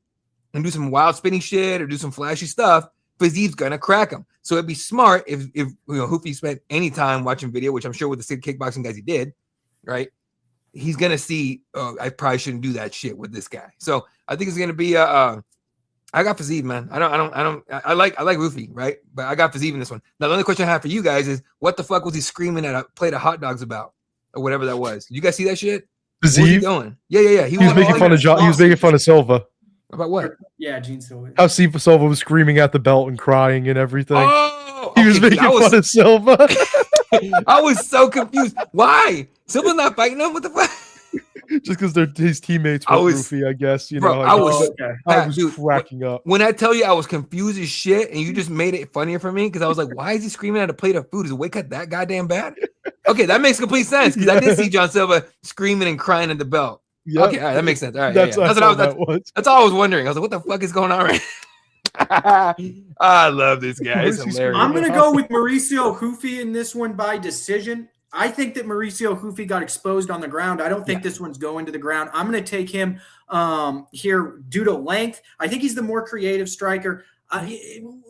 and do some wild spinning shit or do some flashy stuff, Fiziev's gonna crack him. So it'd be smart if Hufi spent any time watching video, which I'm sure with the Sid kickboxing guys he did, right? He's gonna see. I probably shouldn't do that shit with this guy. So I think it's gonna be I got Fiziev, man. I like Rufi, right? But I got Fiziev in this one. Now the only question I have for you guys is, what the fuck was he screaming at a plate of hot dogs about, or whatever that was? Did you guys see that shit? Fiziev? What was he doing? Yeah. He was making fun of John. He was making fun of Silva. About what? Yeah, Gene Silva. How Silva was screaming at the belt and crying and everything. Oh, he was making fun of Silva. I was so confused. Why? Silva's not fighting him? What the fuck? Just because they're his teammates with Rufi, I guess. I was cracking up. When I tell you I was confused as shit, and you just made it funnier for me because I was like, why is he screaming at a plate of food? Is the weight cut that goddamn bad? Okay, that makes complete sense because I did see John Silva screaming and crying at the belt. Yep. Okay, all right, that makes sense. All right, that's all I was wondering. I was like, what the fuck is going on right now? I love this guy. It's hilarious. I'm going to go with Mauricio Hufi in this one by decision. I think that Mauricio Hufi got exposed on the ground. I don't think this one's going to the ground. I'm going to take him here due to length. I think he's the more creative striker.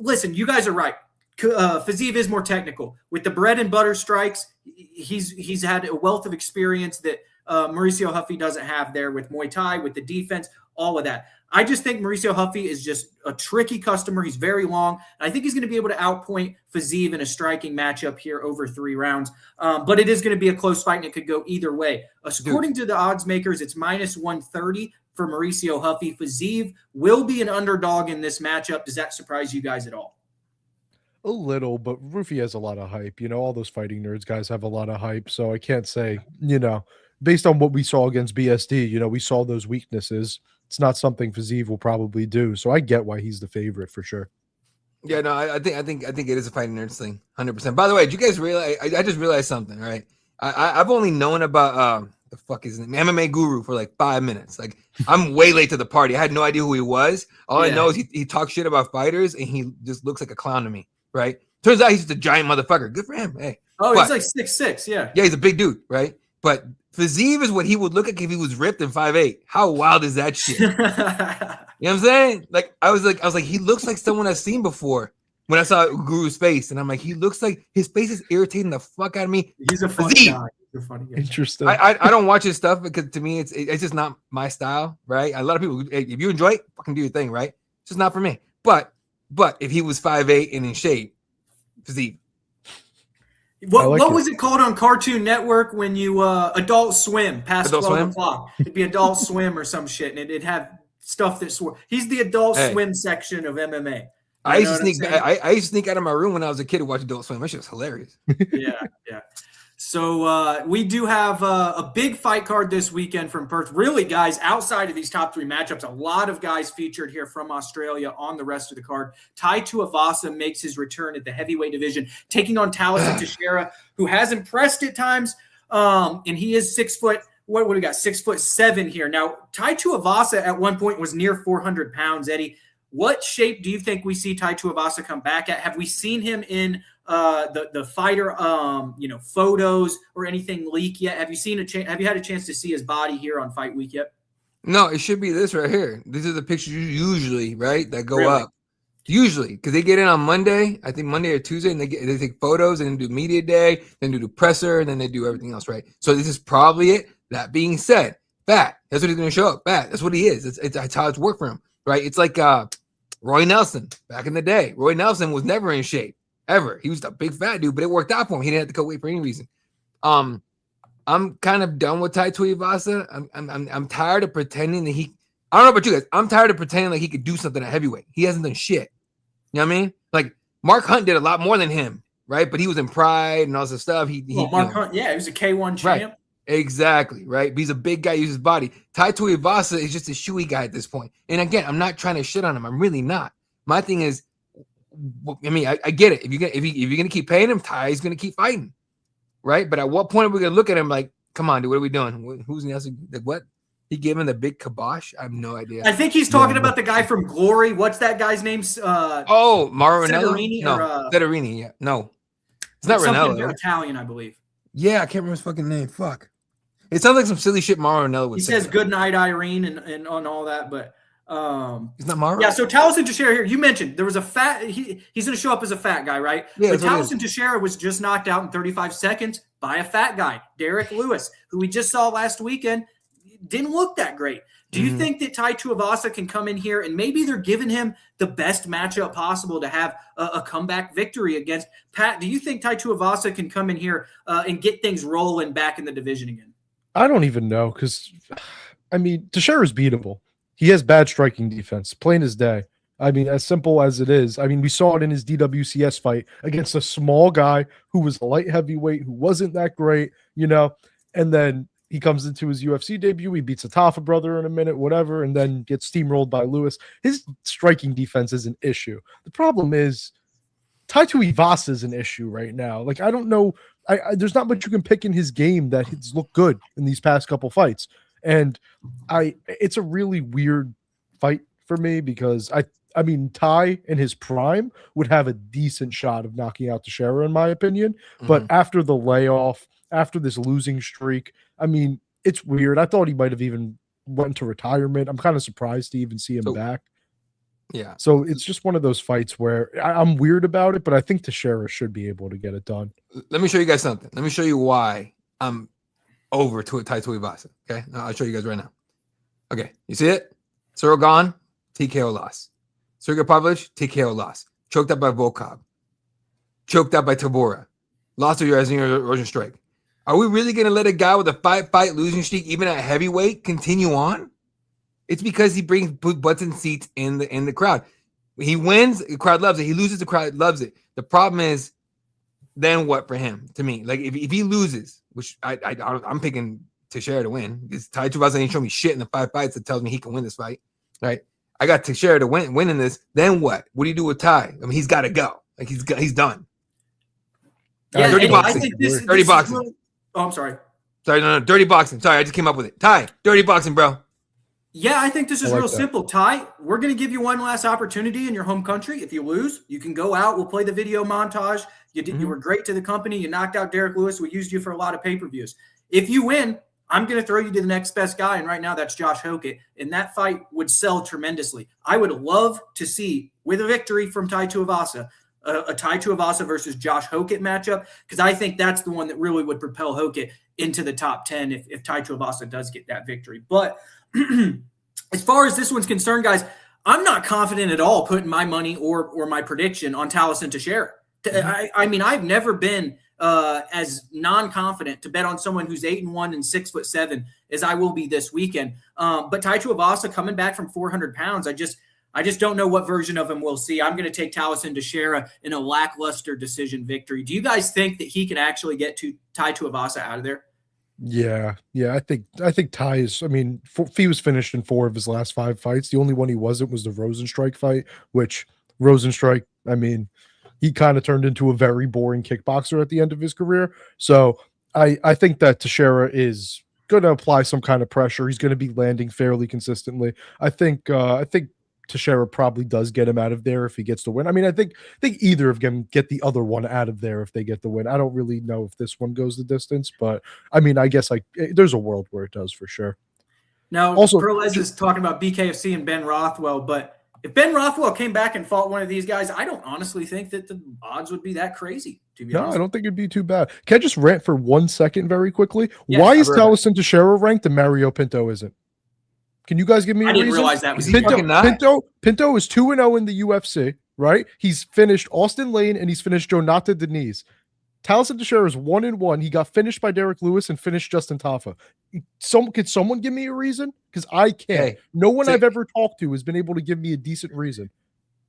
Listen, you guys are right. Fiziev is more technical. With the bread and butter strikes, he's had a wealth of experience that Mauricio Hufi doesn't have there with Muay Thai, with the defense, all of that. I just think Mauricio Hufi is just a tricky customer. He's very long. And I think he's going to be able to outpoint Fiziev in a striking matchup here over 3 rounds. But it is going to be a close fight, and it could go either way. According to the odds makers, it's minus 130 for Mauricio Hufi. Fiziev will be an underdog in this matchup. Does that surprise you guys at all? A little, but Rufi has a lot of hype. All those fighting nerds guys have a lot of hype. So I can't say, based on what we saw against BSD, we saw those weaknesses. It's not something Fiziev will probably do. So I get why he's the favorite for sure. Yeah, no, I think it is a fighting nerds thing, 100%. By the way, did you guys realize? I just realized something, right? I've only known about the fuck is his name, MMA Guru, for like 5 minutes. Like I'm way late to the party. I had no idea who he was. All I know is he talks shit about fighters, and he just looks like a clown to me, right? Turns out he's just a giant motherfucker. Good for him. Hey. Oh, he's like 6'6", yeah. Yeah, he's a big dude, right? But Fiziev is what he would look like if he was ripped and 5'8". How wild is that shit? You know what I'm saying? Like I was like, he looks like someone I've seen before when I saw Guru's face, and I'm like, he looks like his face is irritating the fuck out of me. He's a funny guy. Interesting. I don't watch his stuff because to me it's just not my style, right? A lot of people, if you enjoy it, fucking do your thing, right? It's just not for me. But if he was 5'8" and in shape, Fiziev. What was it called on Cartoon Network when you Adult Swim past 12 o'clock? It'd be Adult Swim or some shit, and it'd have stuff that swore. He's the Adult Swim section of MMA. I used to sneak out of my room when I was a kid to watch Adult Swim. That shit was hilarious. Yeah. So we do have a big fight card this weekend from Perth. Really, guys, outside of these top 3 matchups, a lot of guys featured here from Australia on the rest of the card. Tai Tuivasa makes his return at the heavyweight division, taking on Talison Teixeira, who has impressed at times, and he is 6 foot. What do we got? 6'7" here. Now, Tai Tuivasa at one point was near 400 pounds, Eddie. What shape do you think we see Tai Tuivasa come back at? Have we seen him in the fighter photos or anything leak yet? Have you had a chance to see his body here on Fight Week yet? No, it should be this right here. These are the pictures usually, right, that go Really? up. Usually, because they get in on Monday, I think Monday or Tuesday, and they take photos and then do media day, then do the presser, and then they do everything else, right? So this is probably it. That being said, fat. That's what he's going to show up. Fat. That's what he is. It's how it's worked for him, right? It's like Roy Nelson back in the day. Roy Nelson was never in shape ever. He was a big fat dude, but it worked out for him. He didn't have to cut weight for any reason. I'm kind of done with Tai Tuivasa. I'm tired of pretending that he. I don't know about you guys. I'm tired of pretending like he could do something at heavyweight. He hasn't done shit. You know what I mean? Like Mark Hunt did a lot more than him, right? But he was in Pride and all this stuff. Mark Hunt, yeah, he was a K1 champ. Right. Exactly, right? But he's a big guy, uses his body. Tai Tuivasa is just a shoey guy at this point. And again, I'm not trying to shit on him. I'm really not. My thing is, I mean, I get it. If you're gonna keep paying him, Ty's gonna keep fighting, right? But at what point are we gonna look at him like, come on, dude, what are we doing? Who's the what? He gave him the big kibosh? I have no idea. I think he's talking about the guy from Glory. What's that guy's name? Mauro Ranello? No, Federini, yeah. No. It's not Ranello. Italian, I believe. Yeah, I can't remember his fucking name. Fuck. It sounds like some silly shit Mauro Ranello would say. He says good night, Irene, and on all that, but it's not Mauro. Yeah, so Taliesin Teixeira here. You mentioned there was a fat. He's going to show up as a fat guy, right? Yeah, but Taliesin Teixeira was just knocked out in 35 seconds by a fat guy, Derrick Lewis, who we just saw last weekend. Didn't look that great. Do you think that Tai Tuivasa can come in here and maybe they're giving him the best matchup possible to have a comeback victory against Pat? Do you think Tai Tuivasa can come in here and get things rolling back in the division again? I don't even know because, I mean, Teixeira's beatable. He has bad striking defense, plain as day. I mean, as simple as it is. I mean, we saw it in his DWCS fight against a small guy who was a light heavyweight, who wasn't that great, and then he comes into his UFC debut. He beats a Tafa brother in a minute, whatever, and then gets steamrolled by Lewis. His striking defense is an issue. The problem is Tai Tuivasa is an issue right now. Like, I don't know. There's not much you can pick in his game that has looked good in these past couple fights. And it's a really weird fight for me because I mean, Tai in his prime would have a decent shot of knocking out Teixeira, in my opinion. But after the layoff, after this losing streak, I mean, it's weird. I thought he might have even went to retirement. I'm kind of surprised to even see him back. Yeah. So it's just one of those fights where I'm weird about it, but I think Teixeira should be able to get it done. Let me show you guys something. Let me show you why I'm over to Tai Tuivasa. Okay, I'll show you guys right now. Okay, you see it? Cyril Gahn, TKO loss. Sergey Pavlovich, TKO loss. Choked up by Volkov. Choked up by Tabora. Lost to Yasin Rosenstrike. Are we really going to let a guy with a fight losing streak, even at heavyweight, continue on? It's because he brings butts and seats in the crowd. He wins, the crowd loves it. He loses, the crowd loves it. The problem is, then what for him? To me, like if he loses, which I'm picking Teixeira to win. Because Tai Tuivasa ain't show me shit in the 5 fights that tells me he can win this fight, right? I got Teixeira to win in this. Then what? What do you do with Tai? I mean, he's got to go. Like he's done. Yeah, dirty boxing. I think this boxing. Really, oh, I'm sorry. Sorry, no, dirty boxing. Sorry, I just came up with it. Tai, dirty boxing, bro. Yeah, I think this is real simple. Tai, we're going to give you one last opportunity in your home country. If you lose, you can go out. We'll play the video montage. You were great to the company. You knocked out Derrick Lewis. We used you for a lot of pay-per-views. If you win, I'm going to throw you to the next best guy, and right now that's Josh Hokett, and that fight would sell tremendously. I would love to see, with a victory from Tai Tuivasa, a Tai Tuivasa versus Josh Hokett matchup, because I think that's the one that really would propel Hokett into the top 10 if Tai Tuivasa does get that victory. But as far as this one's concerned, guys, I'm not confident at all putting my money or my prediction on Taliesin Teixeira. I mean, I've never been as non-confident to bet on someone who's 8-1 and 6'7" as I will be this weekend. But Tai Tuivasa coming back from 400 pounds, I just don't know what version of him we'll see. I'm going to take Taliesin Teixeira in a lackluster decision victory. Do you guys think that he can actually get to Tai Tuivasa out of there? Yeah. I think Tai is. I mean, he was finished in 4 of his last 5 fights. The only one he wasn't was the Rosenstrike fight, which Rosenstrike, I mean, he kind of turned into a very boring kickboxer at the end of his career. So I think that Teixeira is going to apply some kind of pressure. He's going to be landing fairly consistently. I think Teixeira probably does get him out of there if he gets the win. I mean, I think either of them get the other one out of there if they get the win. I don't really know if this one goes the distance, but I mean, I guess there's a world where it does for sure. Now, Also, Perez is talking about BKFC and Ben Rothwell, but if Ben Rothwell came back and fought one of these guys, I don't honestly think that the odds would be that crazy, to be honest. I don't think it'd be too bad. Can I just rant for 1 second very quickly? Yes, Why is Deiveson Figueiredo ranked and Mario Pinto isn't? Can you guys give me a reason? I didn't realize that was Pinto is 2-0 in the UFC, right? He's finished Austin Lane and he's finished Jonathan Deniz. Deiveson Figueiredo is 1-1. He got finished by Derrick Lewis and finished Justin Tafa. Could someone give me a reason? Because I can't. Hey, no one I've ever talked to has been able to give me a decent reason.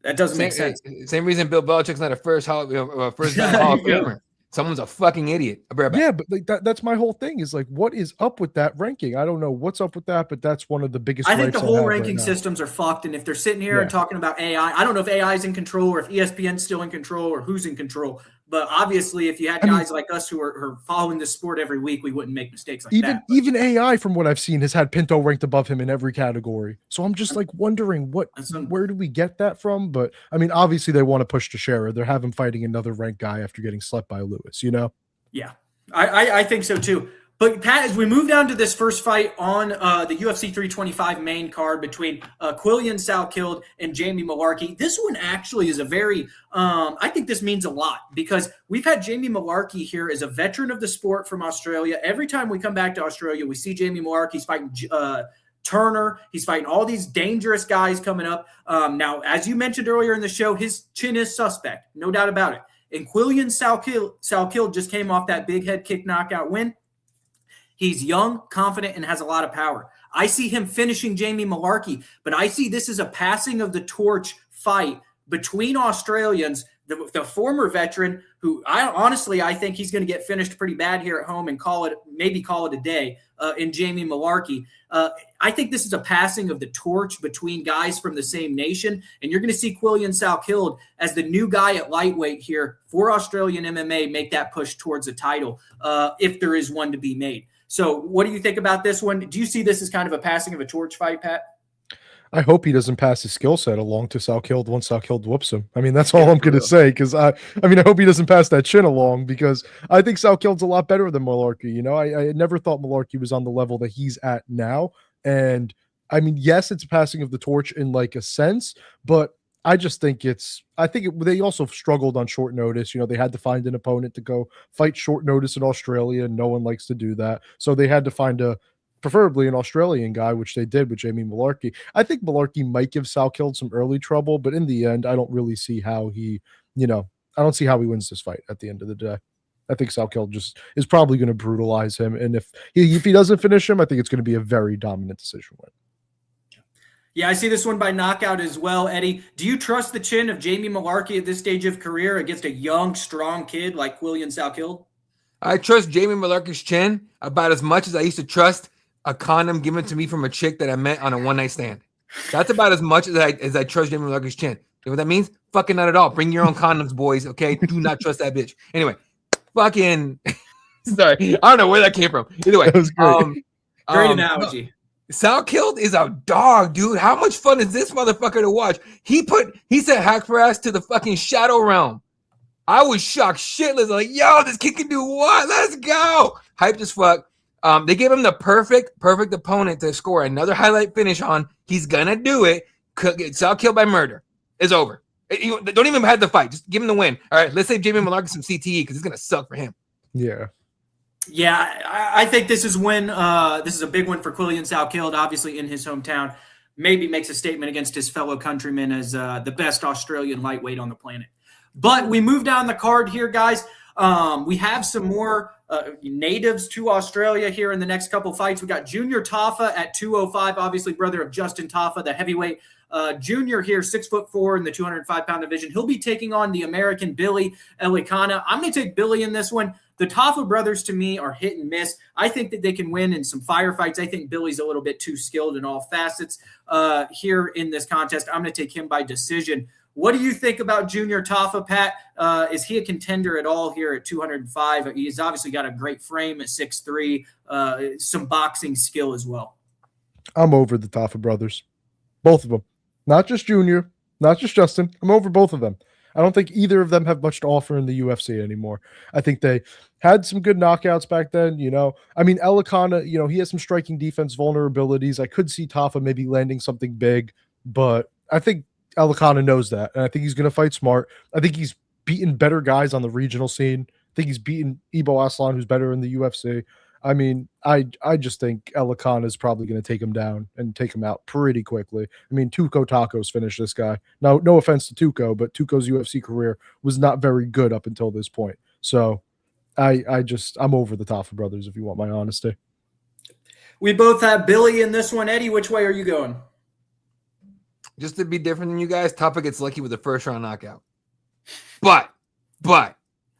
That doesn't make sense. Same reason Bill Belichick's not a first Hall of Famer. Someone's a fucking idiot. Yeah, but like that's my whole thing is like, what is up with that ranking? I don't know what's up with that, but that's one of the biggest. I think the whole ranking systems are fucked. And if they're sitting here and talking about AI, I don't know if AI is in control or if ESPN's still in control or who's in control. But obviously, if you had guys like us who are following this sport every week, we wouldn't make mistakes like that. Even AI, from what I've seen, has had Pinto ranked above him in every category. So I'm just like wondering where do we get that from? But I mean, obviously they want to push Teixeira. They're having fighting another ranked guy after getting slept by Lewis, you know? Yeah, I think so too. But Pat, as we move down to this first fight on the UFC 325 main card between Quillian Salkilde and Jamie Mullarkey, this one actually is a very, I think this means a lot because we've had Jamie Mullarkey here as a veteran of the sport from Australia. Every time we come back to Australia, we see Jamie Mullarkey's fighting Turner. He's fighting all these dangerous guys coming up. Now, as you mentioned earlier in the show, his chin is suspect, no doubt about it. And Quillian Salkilde just came off that big head kick knockout win. He's young, confident, and has a lot of power. I see him finishing Jamie Mullarkey, but I see this as a passing of the torch fight between Australians, the former veteran who I think he's going to get finished pretty bad here at home and call it a day in Jamie Mullarkey. I think this is a passing of the torch between guys from the same nation, and you're going to see Quillian Salkilde as the new guy at lightweight here for Australian MMA make that push towards a title if there is one to be made. So what do you think about this one? Do you see this as kind of a passing of a torch fight, Pat? I hope he doesn't pass his skill set along to Salkilde once Salkilde whoops him. I mean, that's all I'm going to say because I hope he doesn't pass that chin along because I think Salkilde's a lot better than Mullarkey. You know, I never thought Mullarkey was on the level that he's at now. And I mean, yes, it's a passing of the torch in like a sense, but I just think they also struggled on short notice. You know, they had to find an opponent to go fight short notice in Australia, and no one likes to do that. So they had to find preferably an Australian guy, which they did with Jamie Mullarkey. I think Mullarkey might give Salkilde some early trouble, but in the end, I don't really see how I don't see how he wins this fight at the end of the day. I think Salkilde just is probably going to brutalize him. And if he doesn't finish him, I think it's going to be a very dominant decision win. Yeah, I see this one by knockout as well, Eddie. Do you trust the chin of Jamie Mullarkey at this stage of career against a young, strong kid like Quillian Salkilde? I trust Jamie Mullarkey's chin about as much as I used to trust a condom given to me from a chick that I met on a one-night stand. That's about as much as I trust Jamie Mullarkey's chin. You know what that means? Fucking not at all. Bring your own condoms, boys, okay? Do not trust that bitch. Anyway, fucking sorry. I don't know where that came from. Either way. That was great. Great analogy. Salkilde is a dog, dude. How much fun is this motherfucker to watch? He sent Hack for ass to the fucking shadow realm. I was shocked shitless. Like, yo, this kid can do what? Let's go. Hyped as fuck. They gave him the perfect opponent to score another highlight finish on. He's gonna do it. Salkilde by murder. It's over. Don't even have the fight. Just give him the win. All right, let's save Jamie Mullarkey some CTE because it's gonna suck for him. Yeah. Yeah, I think this is a big one for Quillian Salkilde, obviously in his hometown. Maybe makes a statement against his fellow countrymen as the best Australian lightweight on the planet. But we move down the card here, guys. We have some more natives to Australia here in the next couple fights. We got Junior Tafa at 205, obviously brother of Justin Tafa, the heavyweight. Junior here, 6'4" in the 205-pound division. He'll be taking on the American Billy Elikana. I'm going to take Billy in this one. The Tafa brothers, to me, are hit and miss. I think that they can win in some firefights. I think Billy's a little bit too skilled in all facets here in this contest. I'm going to take him by decision. What do you think about Junior Tafa, Pat? Is he a contender at all here at 205? He's obviously got a great frame at 6'3", some boxing skill as well. I'm over the Tafa brothers. Both of them. Not just Junior, not just Justin. I'm over both of them. I don't think either of them have much to offer in the UFC anymore. I think they had some good knockouts back then. I mean, Elikana, he has some striking defense vulnerabilities. I could see Tafa maybe landing something big, but I think Elikana knows that, and I think he's going to fight smart. I think he's beaten better guys on the regional scene. I think he's beaten Ibo Aslan, who's better in the UFC. I mean, I just think Elikana is probably going to take him down and take him out pretty quickly. I mean, Tuco Tacos finished this guy. No offense to Tuco, but Tuco's UFC career was not very good up until this point. So I'm over the Tafa brothers, if you want my honesty. We both have Billy in this one. Eddie, which way are you going? Just to be different than you guys, Tafa gets lucky with a first round knockout. But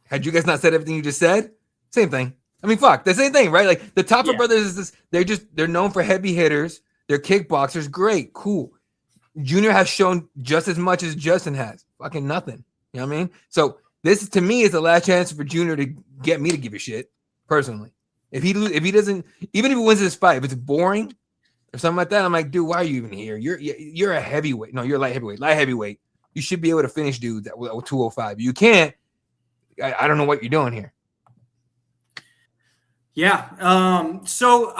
had you guys not said everything you just said, same thing. I mean, fuck, the same thing, right? Like the Tafa brothers is this, they're known for heavy hitters. They're kickboxers. Great, cool. Junior has shown just as much as Justin has. Fucking nothing. You know what I mean? So this to me is the last chance for Junior to get me to give a shit, personally. If he doesn't, even if he wins this fight, if it's boring or something like that, I'm like, dude, why are you even here? You're a heavyweight. No, you're a light heavyweight. Light heavyweight. You should be able to finish dudes at 205. You can't. I don't know what you're doing here. Yeah. So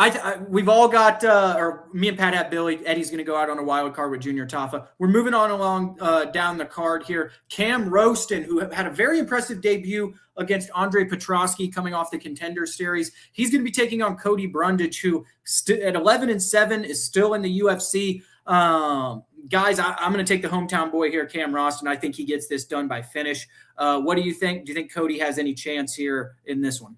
we've all got, or me and Pat have Billy. Eddie's going to go out on a wild card with Junior Tafa. We're moving on along down the card here. Cam Roston, who had a very impressive debut against Andrei Petroski coming off the Contender Series. He's going to be taking on Cody Brundage, who at 11-7 is still in the UFC. Guys, I'm going to take the hometown boy here, Cam Roston. I think he gets this done by finish. What do you think? Do you think Cody has any chance here in this one?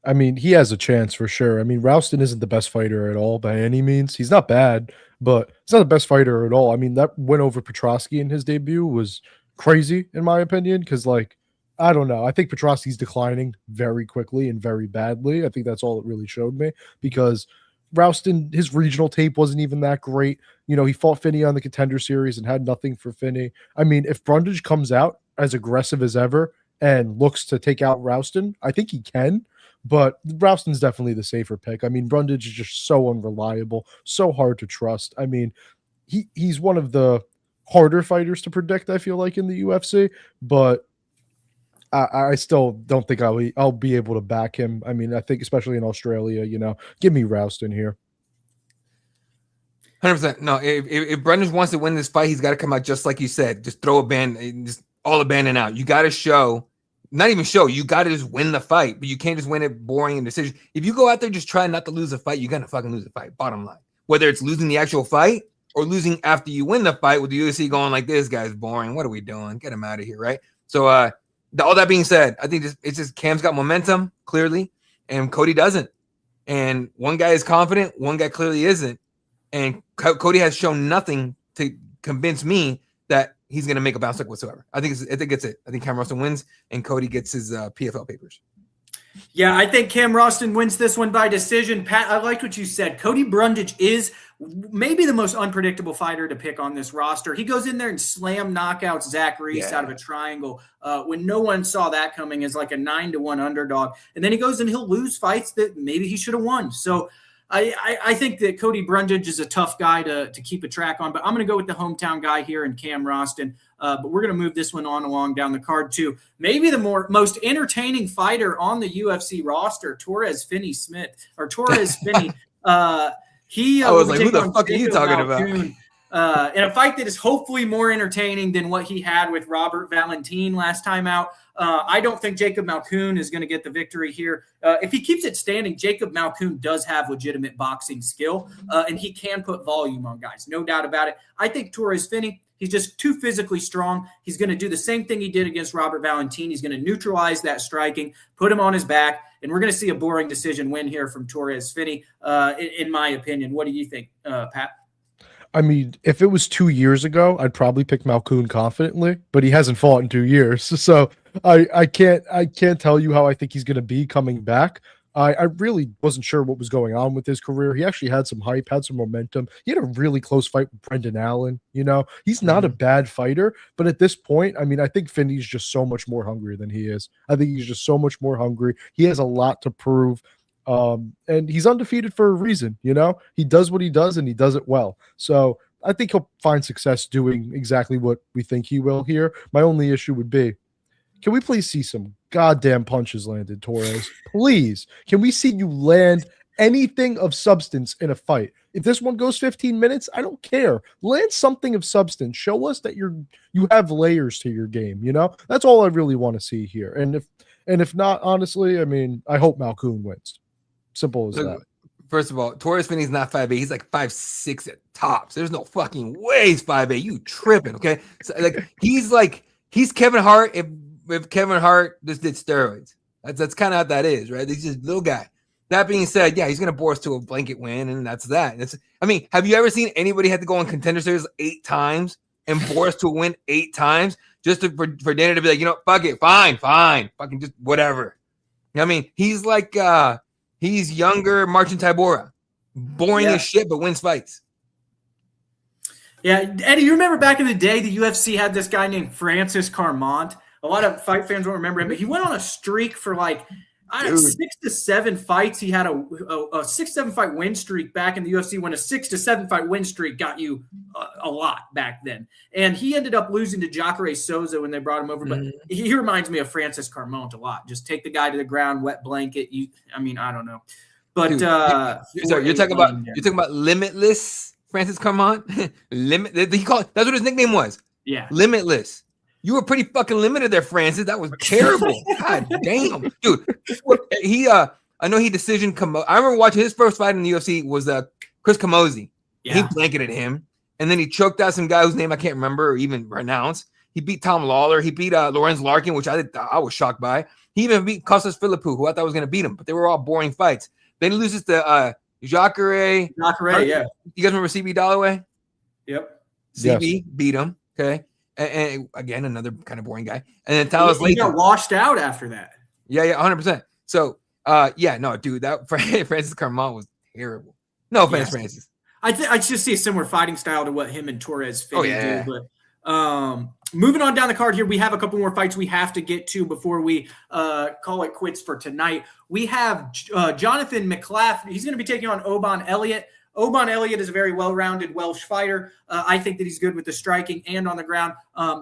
I mean, he has a chance for sure. I mean, Ralston isn't the best fighter at all by any means. He's not bad, but he's not the best fighter at all. I mean, that win over Petroski in his debut was crazy, in my opinion, because, I don't know. I think Petroski's declining very quickly and very badly. I think that's all it really showed me, because Ralston, his regional tape wasn't even that great. He fought Finney on the Contender Series and had nothing for Finney. I mean, if Brundage comes out as aggressive as ever and looks to take out Ralston, I think he can. But Ralston's definitely the safer pick. I mean, Brundage is just so unreliable, so hard to trust. I mean, he's one of the harder fighters to predict, I feel like, in the UFC, but I still don't think I'll be able to back him. I mean, I think especially in Australia, give me Ralston here. 100%. No, if Brundage wants to win this fight, he's got to come out just like you said. Just throw a ban, just all abandon out. You got to show. Not even show. You got to just win the fight, but you can't just win it boring and decision. If you go out there just trying not to lose a fight, you're going to fucking lose a fight, bottom line. Whether it's losing the actual fight or losing after you win the fight with the UFC going like, this guy's boring. What are we doing? Get him out of here, right? So all that being said, I think it's just Cam's got momentum, clearly, and Cody doesn't. And one guy is confident, one guy clearly isn't. And Cody has shown nothing to convince me that he's going to make a bounce back whatsoever. I think it's it. I think Cam Roston wins, and Cody gets his PFL papers. Yeah, I think Cam Roston wins this one by decision. Pat, I liked what you said. Cody Brundage is maybe the most unpredictable fighter to pick on this roster. He goes in there and slam knockouts Zach Reese out of a triangle when no one saw that coming as like a 9-1 underdog. And then he goes and he'll lose fights that maybe he should have won. So I think that Cody Brundage is a tough guy to keep a track on, but I'm going to go with the hometown guy here in Cam Roston. But we're going to move this one on along down the card too. Maybe the most entertaining fighter on the UFC roster, Torres Finney. He I was like, who the fuck are you talking about? In a fight that is hopefully more entertaining than what he had with Robert Valentin last time out. I don't think Jacob Malkoun is going to get the victory here. If he keeps it standing, Jacob Malkoun does have legitimate boxing skill, and he can put volume on guys. No doubt about it. I think Torres Finney, he's just too physically strong. He's going to do the same thing he did against Robert Valentin. He's going to neutralize that striking, put him on his back, and we're going to see a boring decision win here from Torres Finney, in my opinion. What do you think, Pat? I mean, if it was 2 years ago, I'd probably pick Malkoun confidently, but he hasn't fought in 2 years. So I can't tell you how I think he's going to be coming back. I really wasn't sure what was going on with his career. He actually had some hype, had some momentum. He had a really close fight with Brendan Allen. He's not a bad fighter, but at this point, I mean, I think Finney's just so much more hungry than he is. I think he's just so much more hungry. He has a lot to prove. And he's undefeated for a reason. He does what he does and he does it well. So I think he'll find success doing exactly what we think he will here. My only issue would be, can we please see some goddamn punches landed, Torres? Please. Can we see you land anything of substance in a fight? If this one goes 15 minutes, I don't care. Land something of substance. Show us that you have layers to your game, you know? That's all I really want to see here. And if not, honestly, I mean, I hope Malkoun wins. Simple as that. First of all, Torres Finney's not 5'8". He's like 5'6" at tops. There's no fucking way he's 5'8". You tripping, okay? So, he's Kevin Hart if Kevin Hart just did steroids. That's kind of how that is, right? He's just a little guy. That being said, yeah, he's going to bore us to a blanket win, and that's that. I mean, have you ever seen anybody have to go on Contender Series 8 times and bore us to a win 8 times just for Danna to be like, you know, fuck it, fine, fucking just whatever. I mean, he's like he's younger Marcin Tybura, boring as shit, but wins fights. Yeah, Eddie, you remember back in the day, the UFC had this guy named Francis Carmont. A lot of fight fans won't remember him, but he went on a streak for like, I don't know, 6 to 7 fights. He had a 6-7 fight win streak back in the UFC when a 6 to 7 fight win streak got you a lot back then. And he ended up losing to Jacare Souza when they brought him over. But he reminds me of Francis Carmont a lot. Just take the guy to the ground, wet blanket. I don't know. But dude, you're talking about limitless Francis Carmont. That's what his nickname was. Yeah, limitless. You were pretty fucking limited there, Francis. That was terrible. God damn, dude. I know he decision. I remember watching his first fight in the UFC was Chris Camozzi. Yeah. He blanketed him, and then he choked out some guy whose name I can't remember or even pronounce. He beat Tom Lawler. He beat Lorenz Larkin, which I was shocked by. He even beat Costas Philippou, who I thought was going to beat him, but they were all boring fights. Then he loses to Jacare. Yeah. You guys remember CB Dalloway? Yep. CB beat him. Okay. And again, another kind of boring guy. And then Talos He got washed out after that. Yeah, 100%. So, no, dude, that Francis Carmont was terrible. No offense, Francis. I just see a similar fighting style to what him and Torres Finney do. But moving on down the card here, we have a couple more fights we have to get to before we call it quits for tonight. We have Jonathan McLaughlin. He's going to be taking on Oban Elliott. Oban Elliott is a very well-rounded Welsh fighter. I think that he's good with the striking and on the ground.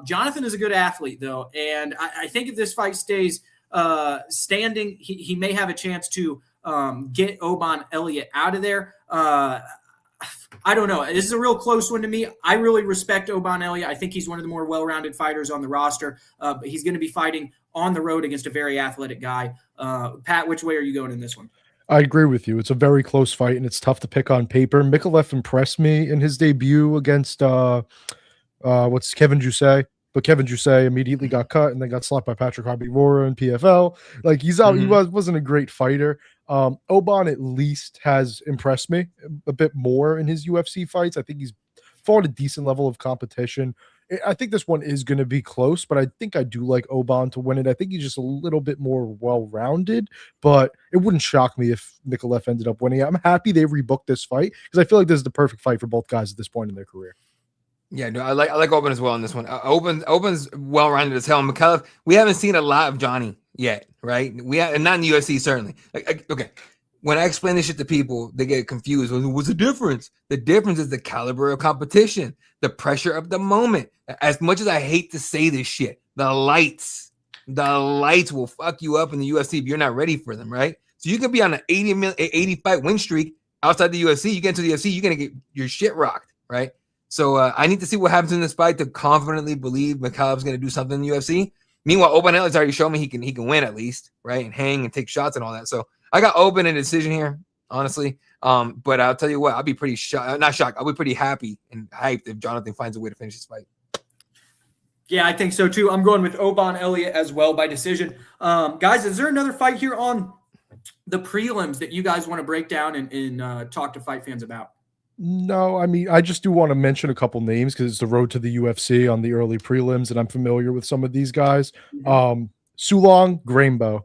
Jonathan is a good athlete, though, and I think if this fight stays standing, he may have a chance to get Oban Elliott out of there. I don't know. This is a real close one to me. I really respect Oban Elliott. I think he's one of the more well-rounded fighters on the roster, but he's going to be fighting on the road against a very athletic guy. Pat, which way are you going in this one? I agree with you. It's a very close fight, and it's tough to pick on paper. Mikulev impressed me in his debut against Kevin Jousset, but Kevin Jousset immediately got cut and then got slapped by Patrick Habibora in PFL. Like, he's out. He wasn't a great fighter. Oban at least has impressed me a bit more in his UFC fights. I think he's fought a decent level of competition. I think this one is going to be close, but I think I do like Oban to win it. I think he's just a little bit more well-rounded, but it wouldn't shock me if Mikulev ended up winning. I'm happy they rebooked this fight because I feel like this is the perfect fight for both guys at this point in their carear. Yeah, no, I like Oban as well in this one. Oban's well-rounded as hell. Mikulev, we haven't seen a lot of Johnny yet, right? And not in the UFC, certainly. Okay. When I explain this shit to people, they get confused. What's the difference? The difference is the caliber of competition, the pressure of the moment. As much as I hate to say this shit, the lights will fuck you up in the UFC if you're not ready for them, right? So you could be on an 80 fight win streak outside the UFC. You get into the UFC, you're going to get your shit rocked, right? So I need to see what happens in this fight to confidently believe Mikulev's going to do something in the UFC. Meanwhile, Oban Elliott's already shown me he can win at least, right? And hang and take shots and all that. So I got Oban in a decision here, honestly. But I'll tell you what, I'll be pretty not shocked. I'll be pretty happy and hyped if Jonathan finds a way to finish this fight. Yeah, I think so too. I'm going with Oban Elliott as well by decision. Guys, is there another fight here on the prelims that you guys want to break down and talk to fight fans about? No, I mean, I just do want to mention a couple names because it's the road to the UFC on the early prelims, and I'm familiar with some of these guys. Sulong Rangbo.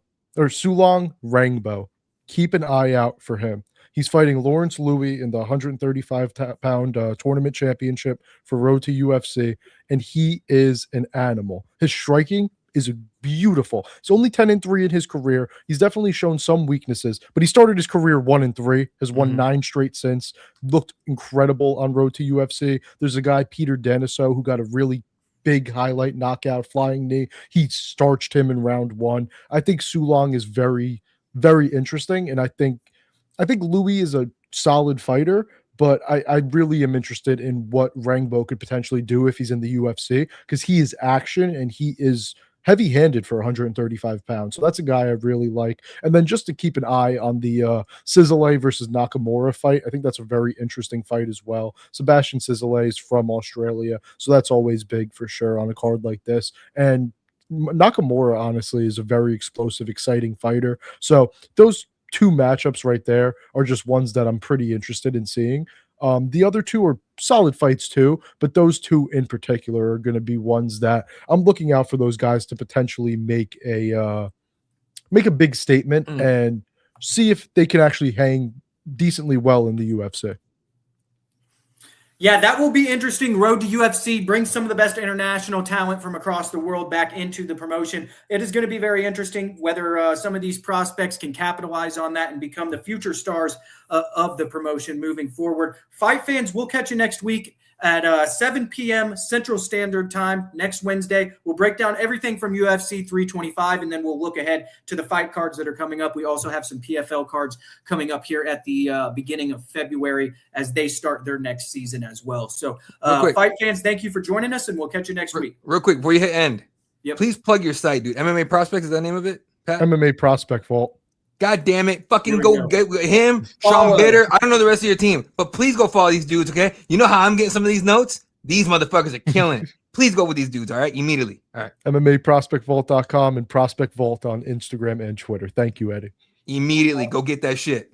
Keep an eye out for him. He's fighting Lawrence Louis in the 135-pound tournament championship for road to UFC, and he is an animal. His striking is beautiful. He's only 10-3 in his career. He's definitely shown some weaknesses, but he started his career 1-3, has won 9 straight since, looked incredible on road to UFC. There's a guy, Peter Deniso, who got a really big highlight knockout, flying knee. He starched him in round 1. I think Sulong is very, very interesting, and I think Louis is a solid fighter, but I really am interested in what Rangbo could potentially do if he's in the UFC, because he is action and he is heavy-handed for 135 pounds. So that's a guy I really like. And then just to keep an eye on the Cizeley versus Nakamura fight, I think that's a very interesting fight as well. Sebastian Cizeley is from Australia, so that's always big for sure on a card like this. And Nakamura, honestly, is a very explosive, exciting fighter. So those 2 matchups right there are just ones that I'm pretty interested in seeing. The other 2 are solid fights too, but those 2 in particular are going to be ones that I'm looking out for those guys to potentially make a big statement and see if they can actually hang decently well in the UFC. Yeah, that will be interesting. Road to UFC brings some of the best international talent from across the world back into the promotion. It is going to be very interesting whether some of these prospects can capitalize on that and become the future stars of the promotion moving forward. Fight fans, we'll catch you next week at 7 p.m. Central Standard Time next Wednesday. We'll break down everything from UFC 325, and then we'll look ahead to the fight cards that are coming up. We also have some PFL cards coming up here at the beginning of February as they start their next season as well. So, fight fans, thank you for joining us, and we'll catch you next week. Real quick, before you hit end, please plug your site, dude. MMA Prospects is that the name of it, Pat? MMA Prospect Vault. God damn it. Fucking go get him, Sean Bitter. I don't know the rest of your team, but please go follow these dudes, okay? You know how I'm getting some of these notes? These motherfuckers are killing it. Please go with these dudes, all right? Immediately. All right. MMAProspectVault.com and Prospect Vault on Instagram and Twitter. Thank you, Eddie. Immediately. Go get that shit.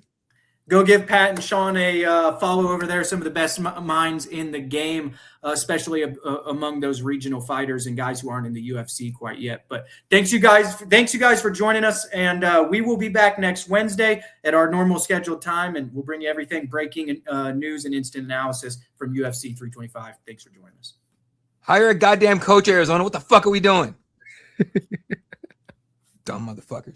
Go give Pat and Sean a follow over there. Some of the best minds in the game, especially among those regional fighters and guys who aren't in the UFC quite yet. But thanks you guys for joining us, and we will be back next Wednesday at our normal scheduled time, and we'll bring you everything breaking news and instant analysis from UFC 325. Thanks for joining us. Hire a goddamn coach, Arizona. What the fuck are we doing? Dumb motherfuckers.